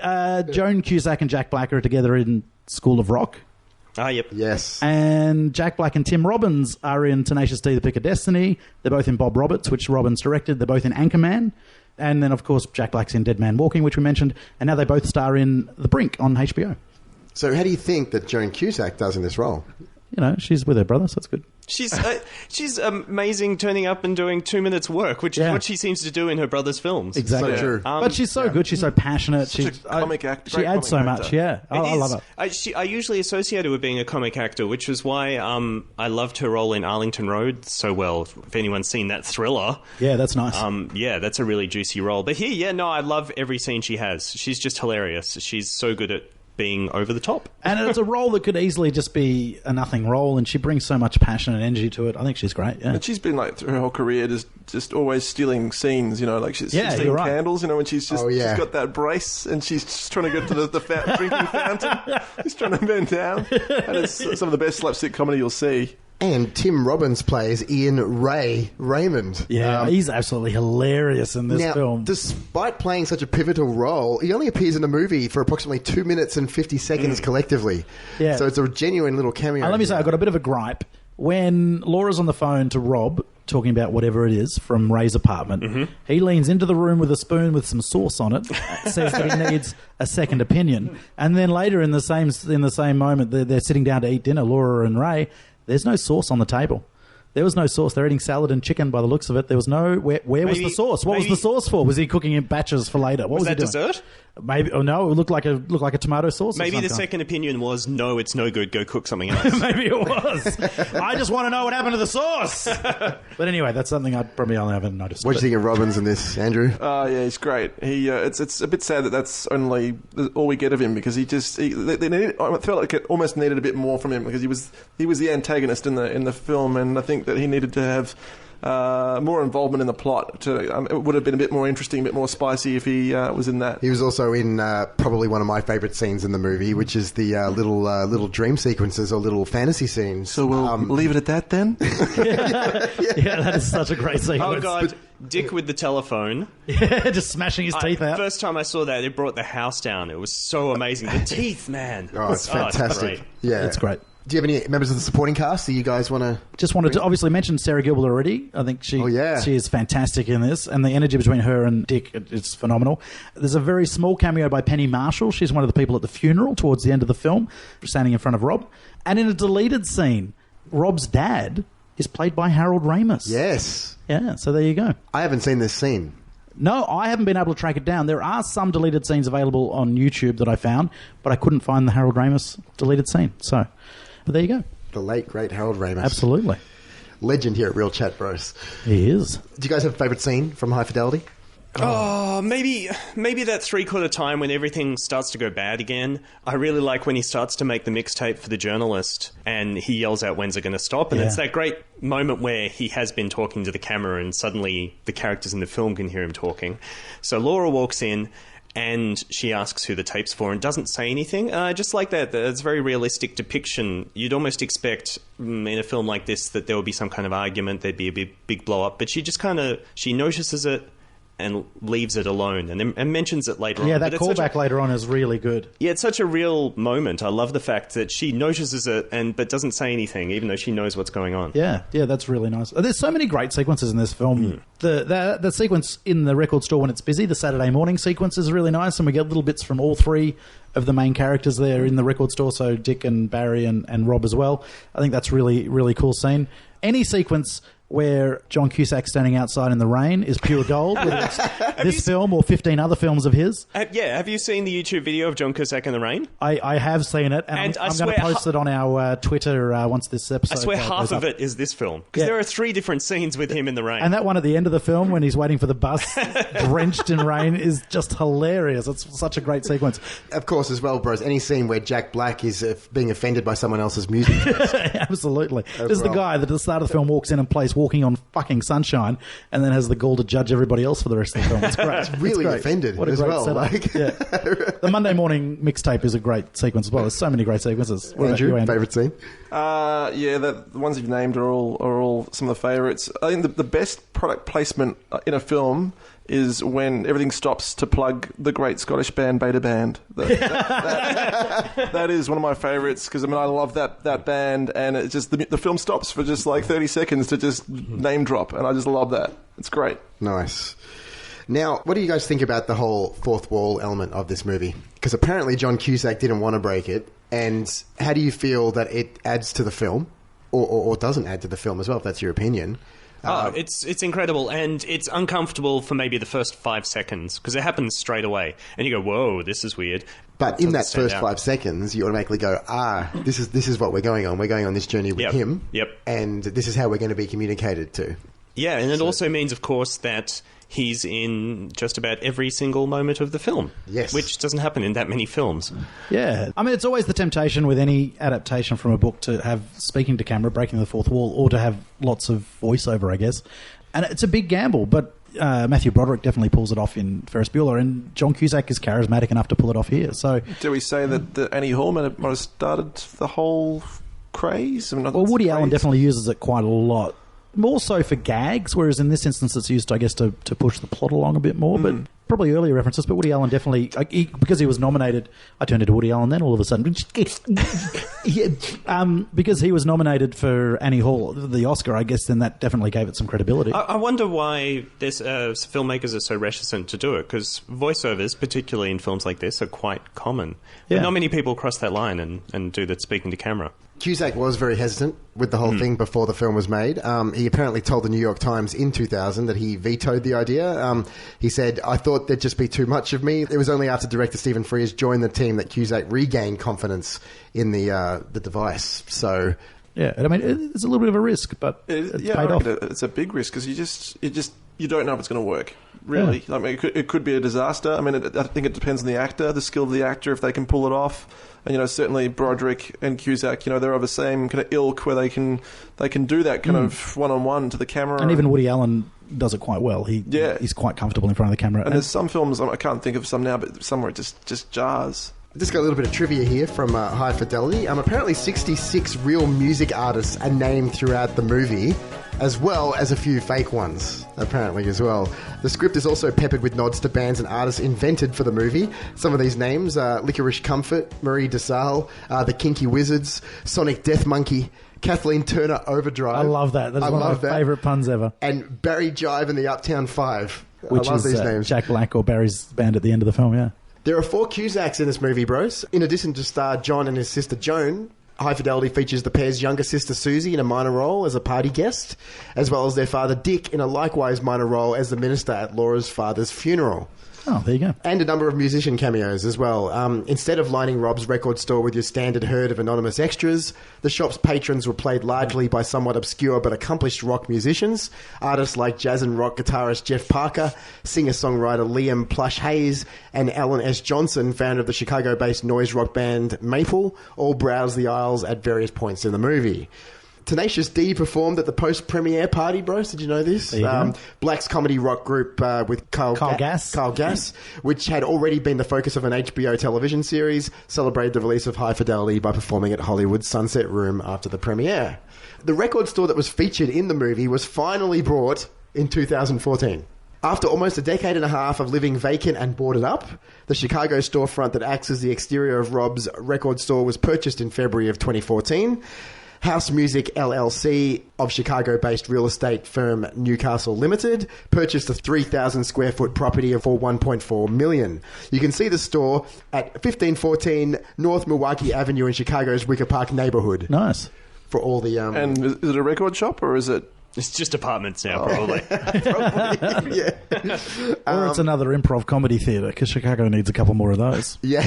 Joan Cusack and Jack Black are together in School of Rock. Ah, yep. Yes. And Jack Black and Tim Robbins are in Tenacious D, The Pick of Destiny. They're both in Bob Roberts, which Robbins directed. They're both in Anchorman. And then, of course, Jack Black's in Dead Man Walking, which we mentioned. And now they both star in The Brink on HBO. So how do you think that Joan Cusack does in this role? She's with her brother, so that's good. She's amazing, turning up and doing 2 minutes work, which is what she seems to do in her brother's films. Exactly. So true. But she's so good. She's so passionate. Such a comic actor. She adds so much. Yeah, I love her. I usually associate her with being a comic actor, which was why I loved her role in Arlington Road so well. If anyone's seen that thriller, yeah, that's nice. That's a really juicy role. But here, I love every scene she has. She's just hilarious. She's so good at being over the top. And it's a role that could easily just be a nothing role, and she brings so much passion and energy to it. I think she's great, yeah. And she's been, like, through her whole career, just always stealing scenes, like she's 16 right. Candles, when she's just she's got that brace, and she's just trying to get to the drinking fountain. She's trying to bend down. And it's some of the best slapstick comedy you'll see. And Tim Robbins plays Ian Ray Raymond. Yeah, he's absolutely hilarious in this film. Despite playing such a pivotal role, he only appears in the movie for approximately 2 minutes and 50 seconds collectively. Yeah. So it's a genuine little cameo. Let me say, I got a bit of a gripe. When Laura's on the phone to Rob, talking about whatever it is from Ray's apartment, he leans into the room with a spoon with some sauce on it, says that he needs a second opinion. And then later in the same moment, they're sitting down to eat dinner, Laura and Ray. There's no sauce on the table. There was no sauce. They're eating salad and chicken by the looks of it. There was no... Where was the sauce? What was the sauce for? Was he cooking in batches for later? What was that he doing? Dessert? Maybe. Oh, no. It looked like a tomato sauce. Maybe the second opinion was, no, it's no good. Go cook something else. Maybe it was. I just want to know what happened to the sauce. But anyway, that's something I probably only haven't noticed. What do you think of Robbins in this, Andrew? Yeah, he's great. He it's a bit sad that that's only all we get of him, because I felt like it almost needed a bit more from him, because he was the antagonist in the film, and I think that he needed to have more involvement in the plot. It would have been a bit more interesting, a bit more spicy if he was in that. He was also in probably one of my favourite scenes in the movie, which is the little dream sequences or little fantasy scenes. So we'll leave it at that then? Yeah, that is such a great sequence. Oh, God. Dick with the telephone. Yeah, just smashing his teeth out. First time I saw that, it brought the house down. It was so amazing. The teeth, man. Oh, it's fantastic. Yeah, it's great. Do you have any members of the supporting cast that you guys want to... Just wanted to obviously mention Sarah Gilbert already. I think she is fantastic in this, and the energy between her and Dick is phenomenal. There's a very small cameo by Penny Marshall. She's one of the people at the funeral towards the end of the film, standing in front of Rob. And in a deleted scene, Rob's dad is played by Harold Ramis. Yes. Yeah, so there you go. I haven't seen this scene. No, I haven't been able to track it down. There are some deleted scenes available on YouTube that I found, but I couldn't find the Harold Ramis deleted scene. So... But there you go. The late, great Harold Ramis. Absolutely. Legend here at Real Chat Bros. He is. Do you guys have a favourite scene from High Fidelity? Oh, maybe that three-quarter time when everything starts to go bad again. I really like when he starts to make the mixtape for the journalist and he yells out, "When's it going to stop?" And it's that great moment where he has been talking to the camera and suddenly the characters in the film can hear him talking. So Laura walks in and she asks who the tape's for and doesn't say anything. Just like that. It's a very realistic depiction. You'd almost expect in a film like this that there would be some kind of argument, there'd be a big blow-up. But she just she notices it and leaves it alone and mentions it later on. Yeah, that callback later on is really good. Yeah, it's such a real moment. I love the fact that she notices it but doesn't say anything, even though she knows what's going on. Yeah, that's really nice. There's so many great sequences in this film. The sequence in the record store when it's busy, the Saturday morning sequence is really nice, and we get little bits from all three of the main characters there in the record store, so Dick and Barry and Rob as well. I think that's really, really cool scene. Any sequence where John Cusack standing outside in the rain is pure gold, whether it's this film or 15 other films of his. Have you seen the YouTube video of John Cusack in the rain? I have seen it, and I'm going to post it on our Twitter once this episode. I swear half of it is this film, because there are 3 different scenes with him in the rain. And that one at the end of the film when he's waiting for the bus, drenched in rain, is just hilarious. It's such a great sequence. Of course, as well, bros, any scene where Jack Black is being offended by someone else's music. Absolutely. There's the guy that at the start of the film walks in and plays Walking on Fucking Sunshine, and then has the gall to judge everybody else for the rest of the film. It's great. It's really offended what a as great well. The Monday morning mixtape is a great sequence as well. There's so many great sequences. What Andrew, about you, favourite scene? The ones you've named are all some of the favourites. I think the best product placement in a film is when everything stops to plug the great Scottish band Beta Band. That is one of my favourites, because I love that band, and it's just the film stops for just like 30 seconds to just name drop, and I just love that. It's great. Nice. Now, what do you guys think about the whole fourth wall element of this movie? Because apparently John Cusack didn't want to break it, and how do you feel that it adds to the film? or doesn't add to the film as well, if that's your opinion. It's incredible, and it's uncomfortable for maybe the first 5 seconds, because it happens straight away, and you go, whoa, this is weird. But in that first 5 seconds, you automatically go, this is what we're going on. We're going on this journey with him, and this is how we're going to be communicated to. Yeah, and it also means, of course, that he's in just about every single moment of the film. Yes. Which doesn't happen in that many films. Yeah. I mean, it's always the temptation with any adaptation from a book to have speaking to camera, breaking the fourth wall, or to have lots of voiceover, I guess. And it's a big gamble, but Matthew Broderick definitely pulls it off in Ferris Bueller, and John Cusack is charismatic enough to pull it off here. So, do we say that Annie Hall might have started the whole craze? I mean, Woody Allen definitely uses it quite a lot. More so for gags, whereas in this instance it's used, I guess, to push the plot along a bit more. But probably earlier references. But Woody Allen definitely, because he was nominated, I turned into Woody Allen then all of a sudden. Because he was nominated for Annie Hall, the Oscar, I guess, then that definitely gave it some credibility. I wonder why filmmakers are so reticent to do it, because voiceovers, particularly in films like this, are quite common. But not many people cross that line and do that speaking to camera. Cusack was very hesitant with the whole thing before the film was made. He apparently told the New York Times in 2000 that he vetoed the idea. He said, I thought there'd just be too much of me. It was only after director Stephen Frears joined the team that Cusack regained confidence in the device. So... yeah, I mean, it's a little bit of a risk, but it's paid off. It's a big risk because you don't know if it's going to work. Really, I mean, it could be a disaster. I mean, I think it depends on the actor, the skill of the actor, if they can pull it off. And certainly Broderick and Cusack, they're of the same kind of ilk where they can do that kind of one-on-one to the camera. And even Woody Allen does it quite well. He's quite comfortable in front of the camera. And there's some films, I can't think of some now, but somewhere it just jars. Just got a little bit of trivia here from High Fidelity. Apparently 66 real music artists are named throughout the movie, as well as a few fake ones, apparently, as well. The script is also peppered with nods to bands and artists invented for the movie. Some of these names are Licorice Comfort, Marie DeSalle, The Kinky Wizards, Sonic Death Monkey, Kathleen Turner Overdrive. I love that. That's one of my favourite puns ever. And Barry Jive and the Uptown Five. Which is these names. Jack Black or Barry's band at the end of the film, yeah. There are 4 Cusacks in this movie, bros. In addition to star John and his sister Joan, High Fidelity features the pair's younger sister Susie in a minor role as a party guest, as well as their father Dick in a likewise minor role as the minister at Laura's father's funeral. Oh, there you go. And a number of musician cameos as well. Instead of lining Rob's record store with your standard herd of anonymous extras, the shop's patrons were played largely by somewhat obscure but accomplished rock musicians. Artists like jazz and rock guitarist Jeff Parker, singer-songwriter Liam Plush Hayes, and Alan S. Johnson, founder of the Chicago-based noise rock band Maple, all browse the aisles at various points in the movie. Tenacious D performed at the post-premiere party, bros. Did you know this? Black's comedy rock group with Carl Gass, which had already been the focus of an HBO television series, celebrated the release of High Fidelity by performing at Hollywood's Sunset Room after the premiere. The record store that was featured in the movie was finally bought in 2014. After almost a decade and a half of living vacant and boarded up, the Chicago storefront that acts as the exterior of Rob's record store was purchased in February of 2014. House Music LLC of Chicago-based real estate firm Newcastle Limited purchased a 3,000 square foot property for $1.4 million. You can see the store at 1514 North Milwaukee Avenue in Chicago's Wicker Park neighborhood. Nice. For all the... And is it a record shop or is it... It's just apartments now, probably. Probably, yeah. Or it's another improv comedy theatre, because Chicago needs a couple more of those. Yeah.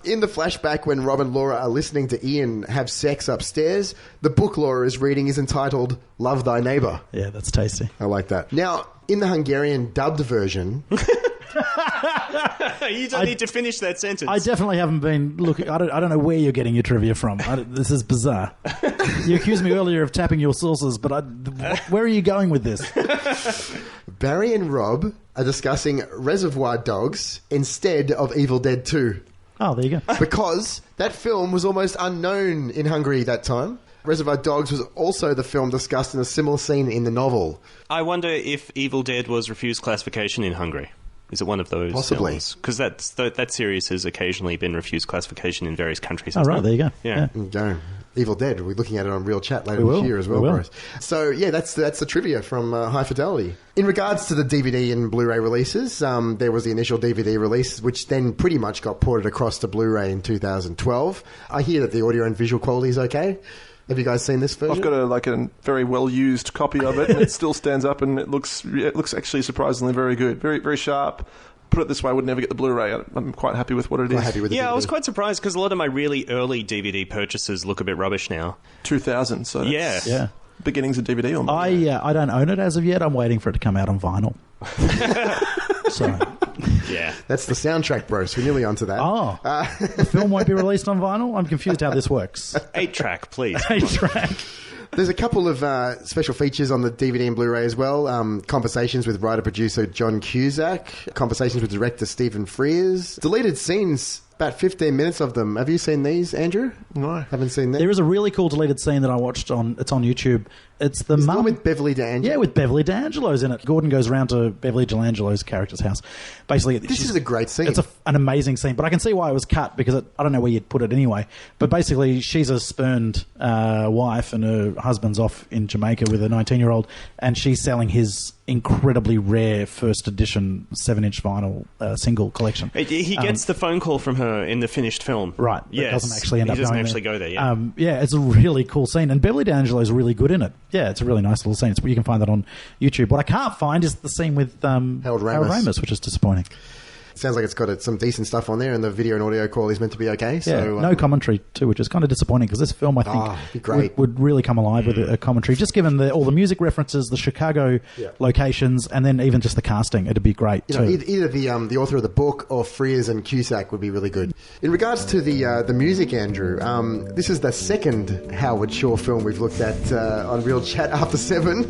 In the flashback, when Rob and Laura are listening to Ian have sex upstairs, the book Laura is reading is entitled Love Thy Neighbour. Yeah, that's tasty. I like that. Now, in the Hungarian dubbed version... You don't need to finish that sentence. I definitely haven't been looking. I don't know where you're getting your trivia from. This is bizarre. You accused me earlier of tapping your sources, but where are you going with this? Barry and Rob are discussing Reservoir Dogs instead of Evil Dead 2. Oh, there you go. Because that film was almost unknown in Hungary that time. Reservoir Dogs was also the film discussed in a similar scene in the novel. I wonder if Evil Dead was refused classification in Hungary. Is it one of those? Possibly. Because that series has occasionally been refused classification in various countries. Oh, right, there you go. Yeah. There you go. Evil Dead. We're looking at it on Real Chat later this year as well, Bruce. So, yeah, that's the trivia from High Fidelity. In regards to the DVD and Blu-ray releases, there was the initial DVD release, which then pretty much got ported across to Blu-ray in 2012. I hear that the audio and visual quality is okay. Have you guys seen this version? I've got a very well used copy of it, and it still stands up, and it looks actually surprisingly very good, very very sharp. Put it this way, I would never get the Blu-ray. I'm quite happy with what it is. Happy with I was quite surprised because a lot of my really early DVD purchases look a bit rubbish now. 2000, so yeah. Beginnings of DVD on I don't own it as of yet. I'm waiting for it to come out on vinyl. So yeah, that's the soundtrack, Brose. We're nearly onto that. Oh, the film won't be released on vinyl? I'm confused how this works. 8-track, please. 8-track. There's a couple of special features on the DVD and Blu-ray as well. Conversations with writer-producer John Cusack. Conversations with director Stephen Frears. Deleted scenes, about 15 minutes of them. Have you seen these, Andrew? No. Haven't seen them. There is a really cool deleted scene that I watched it's on YouTube. It's the mum with Beverly D'Angelo. Yeah, with Beverly D'Angelo's in it. Gordon goes around to Beverly D'Angelo's character's house. Basically, this is a great scene. It's an amazing scene, but I can see why it was cut because I don't know where you'd put it anyway. But basically, she's a spurned wife, and her husband's off in Jamaica with a 19-year-old, and she's selling his incredibly rare first edition 7-inch vinyl single collection. He gets the phone call from her in the finished film, right? Yes, doesn't actually end up. He doesn't going actually there. go there. Yeah, yeah, it's a really cool scene, and Beverly D'Angelo is really good in it. Yeah, it's a really nice little scene. You can find that on YouTube. What I can't find is the scene with Harold Ramis, which is disappointing. Sounds like it's got some decent stuff on there, and the video and audio quality is meant to be okay. Yeah, so, no commentary too, which is kind of disappointing because this film, I think, would really come alive with a commentary. Just given all the music references, the Chicago locations, and then even just the casting, it'd be great too. Either the author of the book or Frears and Cusack would be really good. In regards to the music, Andrew, this is the second Howard Shore film we've looked at on Real Chat After 7.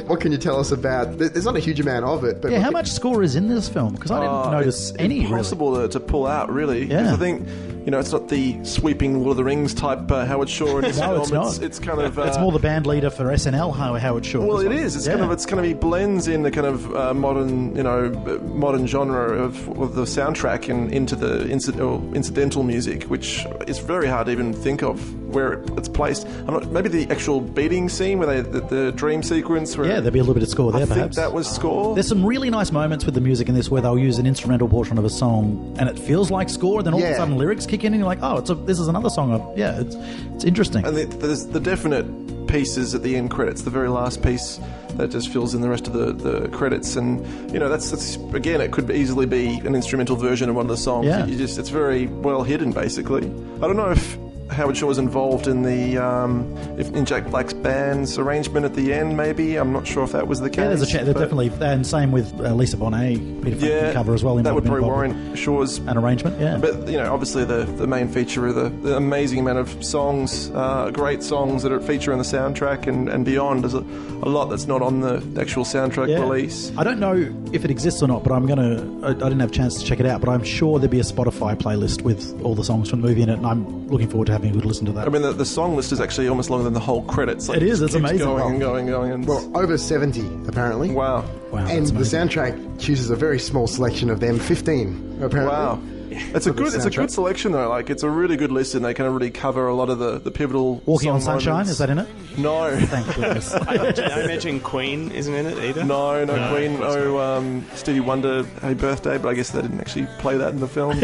What can you tell us about? There's not a huge amount of it, but how much score is in this film? Because I didn't notice any. It's impossible to pull out, really. Yeah. Because I think, it's not the sweeping Lord of the Rings type Howard Shore in this film. It's not. It's kind of... it's more the band leader for SNL, Howard Shore. Well, it is. It's kind of... He blends in the kind of modern genre of the soundtrack and into the incidental music, which is very hard to even think of where it's placed. Maybe the actual beating scene where the dream sequence. Where there'd be a little bit of score there, I perhaps. think that was score. There's some really nice moments with the music in this where they'll use an instrumental portion of a song and it feels like score, then all of a sudden lyrics kick in and you're like, this is another song. It's interesting. And there's the definite pieces at the end credits, the very last piece that just fills in the rest of the credits, and that's again, it could easily be an instrumental version of one of the songs. Yeah. It's very well hidden, basically. I don't know if Howard Shore was involved in in Jack Black's band's arrangement at the end, maybe. I'm not sure if that was the case. Yeah, there's a chat. Definitely, and same with Lisa Bonet, Peter Frampton cover as well. That would probably warrant Shore's an arrangement. Yeah, but obviously the main feature of the amazing amount of songs, great songs that are feature in the soundtrack and beyond. There's a lot that's not on the actual soundtrack release. I don't know if it exists or not, but I didn't have a chance to check it out, but I'm sure there'd be a Spotify playlist with all the songs from the movie in it, and I'm looking forward to having a good listen to that. I mean, the song list is actually almost longer than the whole credits. It is. It's amazing. Going. Well, over 70 apparently. Wow. And the soundtrack chooses a very small selection of them, 15 apparently. Wow. It's a good selection though. Like, it's a really good list, and they kind of really cover a lot of the pivotal. Walking on Sunshine, moments. Is that in it? No. Thank goodness. I imagine Queen isn't in it either. No, Queen. Stevie Wonder, Happy Birthday, but I guess they didn't actually play that in the film.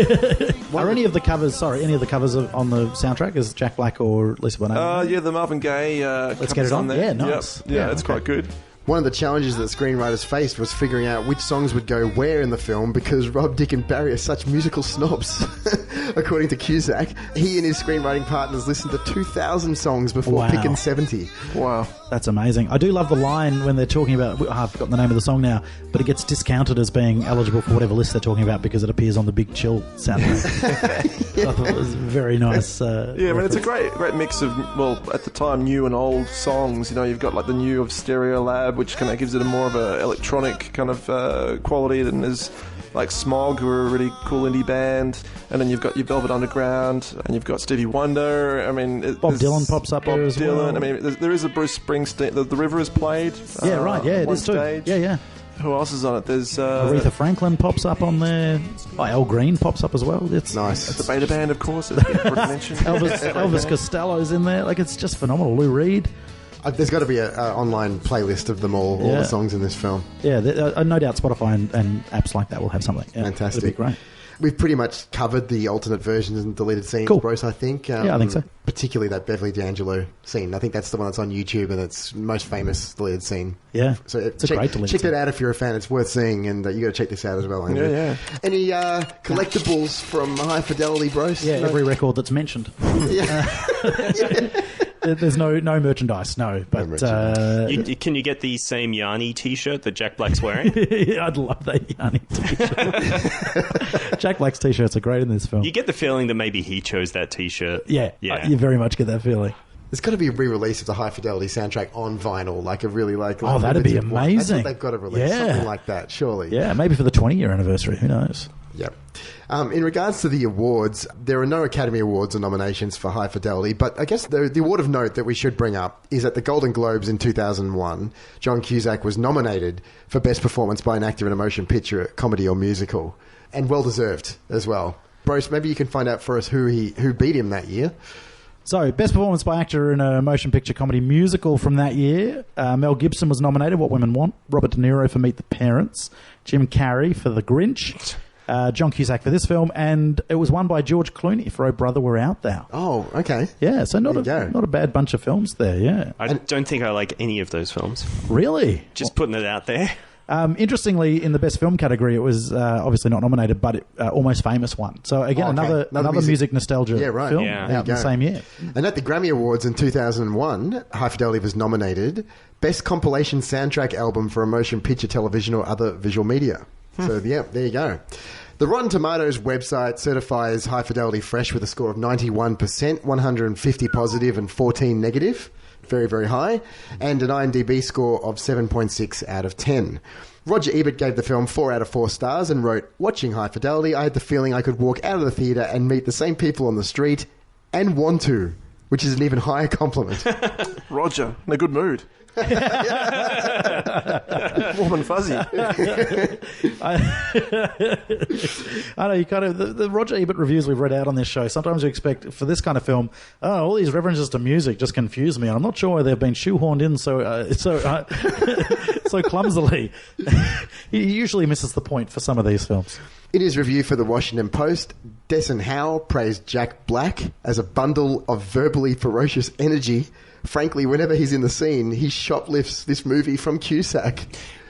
Are any of the covers on the soundtrack? Is Jack Black or Lisa Bonet? The Marvin Gaye. Let's Get It On. There. Yeah, nice. Yep. Yeah, it's quite good. One of the challenges that screenwriters faced was figuring out which songs would go where in the film because Rob, Dick and Barry are such musical snobs. According to Cusack, he and his screenwriting partners listened to 2,000 songs before picking 70. Wow. That's amazing. I do love the line when they're talking about, I've forgotten the name of the song now, but it gets discounted as being eligible for whatever list they're talking about because it appears on the Big Chill soundtrack. I thought it was very nice. It's a great mix of, at the time, new and old songs. You've got like the new of Stereo Lab, which kind of gives it a more of a electronic kind of quality than is like Smog, who are a really cool indie band, and then you've got your Velvet Underground, and you've got Stevie Wonder. I mean, Bob Dylan pops up there as well. I mean, there is a Bruce Springsteen. The River is played. Yeah, right. Yeah, it is too. Stage. Yeah. Who else is on it? There's Aretha Franklin pops up on there. Al Green pops up as well. It's nice. The Beta Band, of course. Mentioned. Elvis Costello's in there. Like, it's just phenomenal. Lou Reed. There's got to be an online playlist of them all the songs in this film. Yeah, no doubt Spotify and apps like that will have something. Yeah, fantastic. That'd be great. We've pretty much covered the alternate versions and deleted scenes, Cool. Brose, I think. Yeah, I think so. Particularly that Beverly D'Angelo scene. I think that's the one that's on YouTube, and it's most famous deleted scene. Yeah, So it's a great deleted check scene. that out if you're a fan. It's worth seeing, and you got to check this out as well, Andrew. Yeah. Any collectibles from High Fidelity, Brose? Yeah, No? every record that's mentioned. There's no merchandise, no. But Can you get the same Yanni T-shirt that Jack Black's wearing? I'd love that Yanni T-shirt. Jack Black's T-shirts are great in this film. You get the feeling that maybe he chose that T-shirt. Yeah, you very much get that feeling. There's got to be a re-release of the High Fidelity soundtrack on vinyl, like a really Oh, that'd be limited one. That's amazing. what they've got to release, Yeah. something like that, surely. Yeah, maybe for the 20-year anniversary. Who knows? Yep. In regards to the awards, there are no Academy Awards or nominations for High Fidelity, but I guess the award of note that we should bring up is at the Golden Globes in 2001, John Cusack was nominated for Best Performance by an Actor in a Motion Picture, Comedy or Musical, and well-deserved as well. Brose, maybe you can find out for us who beat him that year. So, Best Performance by Actor in a Motion Picture Comedy Musical from that year. Mel Gibson was nominated, What Women Want. Robert De Niro for Meet the Parents. Jim Carrey for The Grinch. John Cusack for this film. And it was won by George Clooney for Oh Brother, We're Out Thou. Oh, okay. Yeah, so not There you go. a bad bunch of films there, yeah. I don't think I like any of those films. Really? Just putting it out there. Interestingly, in the Best Film category, it was obviously not nominated, but Almost Famous won. So again, Okay. another music nostalgia film Yeah. out in the same year. And at the Grammy Awards in 2001, High Fidelity was nominated Best Compilation Soundtrack Album for a Motion Picture, Television or Other Visual Media. So, yeah, there you go. The Rotten Tomatoes website certifies High Fidelity fresh with a score of 91%, 150 positive and 14 negative. Very, very high. And an IMDb score of 7.6 out of 10. Roger Ebert gave the film 4 out of 4 stars and wrote, "Watching High Fidelity, I had the feeling I could walk out of the theatre and meet the same people on the street and want to," which is an even higher compliment. Roger, in a good mood. Warm and fuzzy. I know you kind of the Roger Ebert reviews we've read out on this show. Sometimes you expect for this kind of film, all these references to music just confuse me. I'm not sure why they've been shoehorned in so clumsily. He usually misses the point for some of these films. In his review for the Washington Post, Desson Howe praised Jack Black as a bundle of verbally ferocious energy. Frankly, whenever he's in the scene, he shoplifts this movie from Cusack.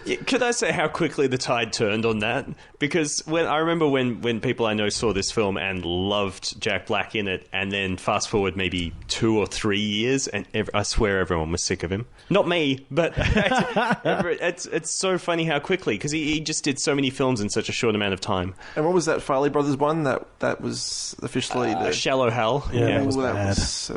Yeah, could I say how quickly the tide turned on that? Because I remember when people I know saw this film and loved Jack Black in it, and then fast forward maybe 2 or 3 years, and I swear everyone was sick of him. Not me, but it's so funny how quickly, because he just did so many films in such a short amount of time. And what was that Farley Brothers one? That was officially Shallow Hell. Yeah, that was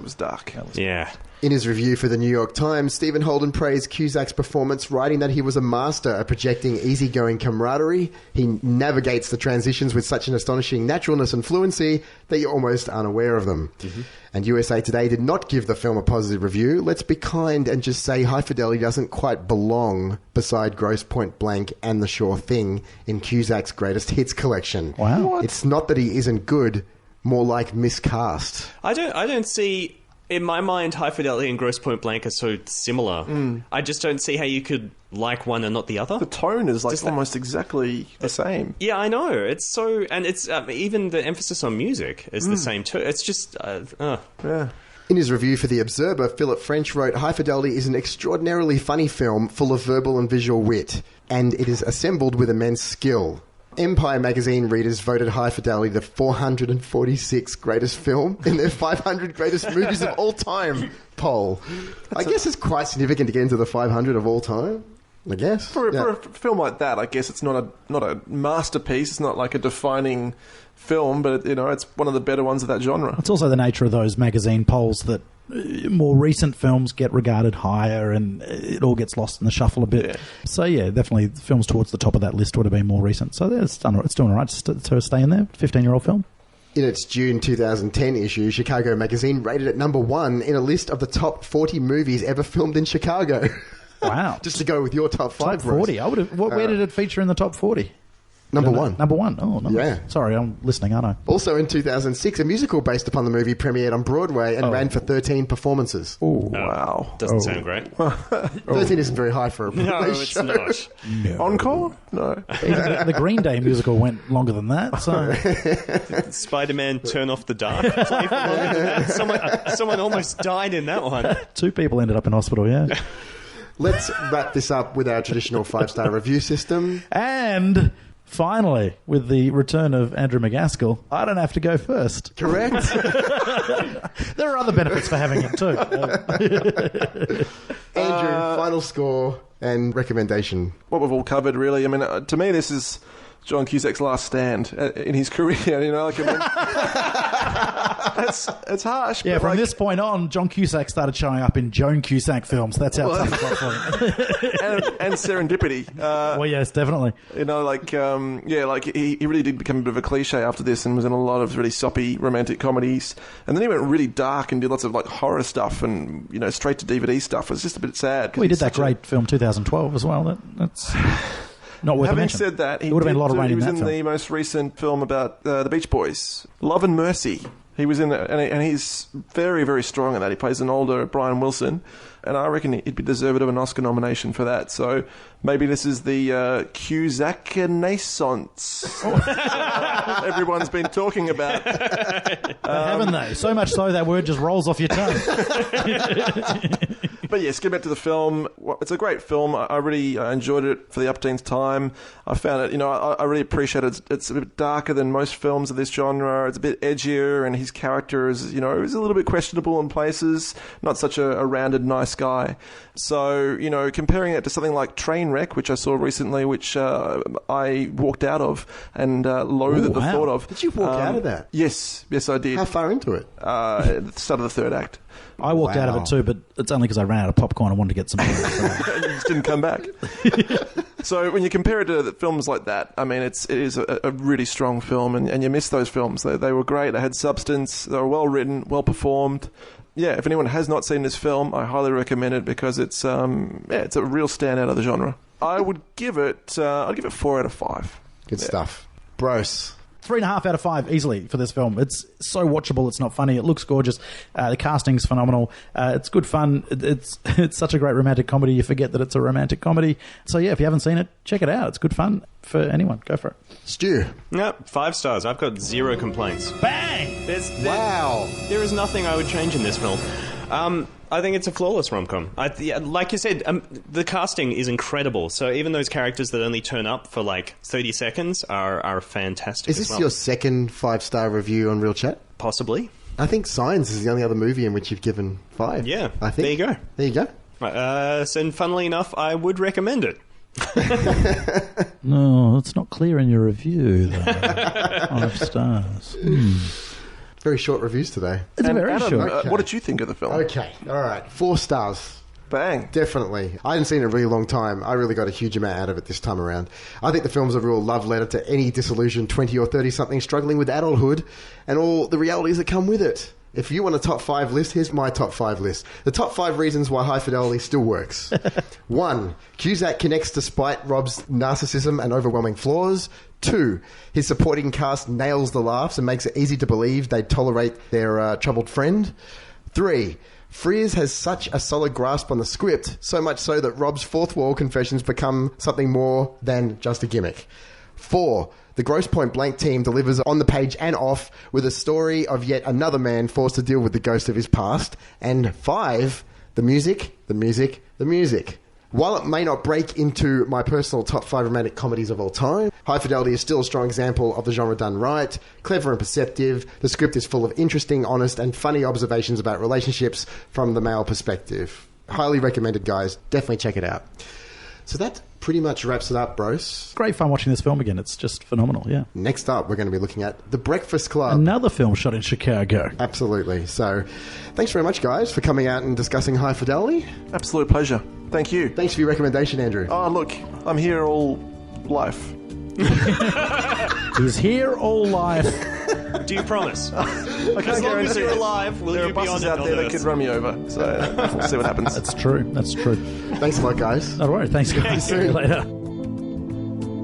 bad. dark. Yeah. In his review for the New York Times, Stephen Holden praised Cusack's performance, writing that he was a master at projecting easygoing camaraderie. He navigates the transitions with such an astonishing naturalness and fluency that you're almost unaware of them. Mm-hmm. And USA Today did not give the film a positive review. Let's be kind and just say High Fidelity doesn't quite belong beside Grosse Point Blank and The Sure Thing in Cusack's greatest hits collection. Wow. What? It's not that he isn't good, more like miscast. I don't see... In my mind, High Fidelity and Grosse Point Blank are so similar. I just don't see how you could like one and not the other. The tone is like almost exactly the same. Yeah, I know. It's so... And it's even the emphasis on music is the same too. It's just... Yeah. In his review for The Observer, Philip French wrote, High Fidelity is an extraordinarily funny film full of verbal and visual wit, and it is assembled with immense skill. Empire magazine readers voted High Fidelity the 446th greatest film in their 500 greatest movies of all time poll. I guess it's quite significant to get into the 500 of all time. I guess for a film like that, I guess it's not a masterpiece. It's not like a defining film, but it's one of the better ones of that genre. It's also the nature of those magazine polls that more recent films get regarded higher and it all gets lost in the shuffle a bit. Yeah. So, yeah, definitely films towards the top of that list would have been more recent. So it's doing all right to stay in there. 15-year-old film. In its June 2010 issue, Chicago Magazine rated it number 1 in a list of the top 40 movies ever filmed in Chicago. Wow. Just to go with your top 5. Top 40. Where did it feature in the top 40? Number one. Number one. Oh, nice. Yeah. Sorry, I'm listening, aren't I? Also in 2006, a musical based upon the movie premiered on Broadway and ran for 13 performances. Oh, wow. Doesn't sound great. 13 isn't very high for a Broadway No, it's show. not. Encore? No. Even the Green Day musical went longer than that. So Spider-Man Turn Off the Dark. Played for longer than that. Someone almost died in that one. 2 people ended up in hospital, yeah. Let's wrap this up with our traditional 5-star review system. And finally, with the return of Andrew McCaskill, I don't have to go first. Correct? There are other benefits for having it too. Andrew, final score and recommendation. What we've all covered, really. I mean, to me, this is John Cusack's last stand in his career. You know, like, I mean, it's harsh. Yeah, but from like, this point on, John Cusack started showing up in Joan Cusack films. That's how tough it got for him. and Serendipity. Well, yes, definitely. You know, like, he really did become a bit of a cliche after this and was in a lot of really soppy romantic comedies. And then he went really dark and did lots of, like, horror stuff and, you know, straight to DVD stuff. It was just a bit sad. Well, he did that great film 2012 as well. That's not worth a Having mention. said that, there would have been a lot of rain he in was that in film. the most recent film about the Beach Boys, Love and Mercy. He was in it, and he's very, very strong in that. He plays an older Brian Wilson, and I reckon he'd be deserved of an Oscar nomination for that. So maybe this is the Cusack Renaissance everyone's been talking about. Haven't they? So much so that word just rolls off your tongue. But yes, get back to the film. It's a great film. I really enjoyed it for the upteenth time. I found it, you know, I really appreciate it. It's a bit darker than most films of this genre. It's a bit edgier, and his character is, you know, is a little bit questionable in places. Not such a rounded, nice guy. So, you know, comparing it to something like Trainwreck, which I saw recently, which I walked out of and loathed at the thought of. Did you walk out of that? Yes, I did. How far into it? At the start of the third act. I walked out of it too, but it's only because I ran out of popcorn and wanted to get some more. And you just didn't come back. So when you compare it to films like that, I mean, it is a really strong film, and you miss those films. They were great. They had substance. They were well written, well performed. Yeah, if anyone has not seen this film, I highly recommend it because it's a real standout of the genre. I would give it. I'd give it 4 out of 5. Good stuff. Brose. 3.5 out of 5 easily for this film. It's so watchable. It's not funny. It looks gorgeous. The casting's phenomenal. It's good fun. It's such a great romantic comedy. You forget that it's a romantic comedy. So yeah, if you haven't seen it, check it out. It's good fun for anyone. Go for it. Stu. No, 5 stars. I've got 0 complaints. Bang! Wow. There is nothing I would change in this film. I think it's a flawless rom-com. Like you said, the casting is incredible. So even those characters that only turn up for like 30 seconds are fantastic. Is this as well. your second 5-star review on Real Chat? Possibly. I think Signs is the only other movie in which you've given 5. Yeah, I think. there you go. And funnily enough, I would recommend it. No, it's not clear in your review, though. 5 stars. Very short reviews today. It's very Adam, short. Okay. What did you think of the film? Okay, all right. 4 stars. Bang. Definitely. I hadn't seen it in a really long time. I really got a huge amount out of it this time around. I think the film's a real love letter to any disillusioned 20 or 30-something struggling with adulthood and all the realities that come with it. If you want a top 5 list, here's my top 5 list. The top 5 reasons why High Fidelity still works. 1. Cusack connects despite Rob's narcissism and overwhelming flaws. 2. His supporting cast nails the laughs and makes it easy to believe they'd tolerate their troubled friend. 3. Frears has such a solid grasp on the script, so much so that Rob's fourth wall confessions become something more than just a gimmick. 4. The Grosse Pointe Blank team delivers on the page and off with a story of yet another man forced to deal with the ghost of his past. And 5. The music. While it may not break into my personal top 5 romantic comedies of all time, High Fidelity is still a strong example of the genre done right, clever and perceptive. The script is full of interesting, honest, and funny observations about relationships from the male perspective. Highly recommended, guys. Definitely check it out. So that pretty much wraps it up, Brose. Great fun watching this film again. It's just phenomenal, yeah. Next up, we're going to be looking at The Breakfast Club. Another film shot in Chicago. Absolutely. So thanks very much, guys, for coming out and discussing High Fidelity. Absolute pleasure. Thank you. Thanks for your recommendation, Andrew. Oh, look, I'm here all life. He's here all life. Do you promise? I can't As long as guarantee you're it. alive, will There you are be on buses it out on there that Earth? could run me over, so we'll see what happens. That's true. Thanks a lot, guys. All right, thanks, guys. See you later.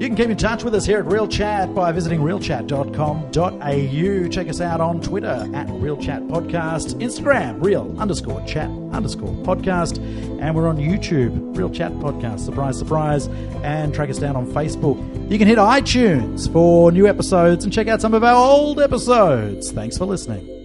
You can keep in touch with us here at Real Chat by visiting realchat.com.au. Check us out on Twitter at Real Chat Podcast, Instagram, real_chat_podcast, and we're on YouTube, Real Chat Podcast, surprise, surprise, and track us down on Facebook. You can hit iTunes for new episodes and check out some of our old episodes. Thanks for listening.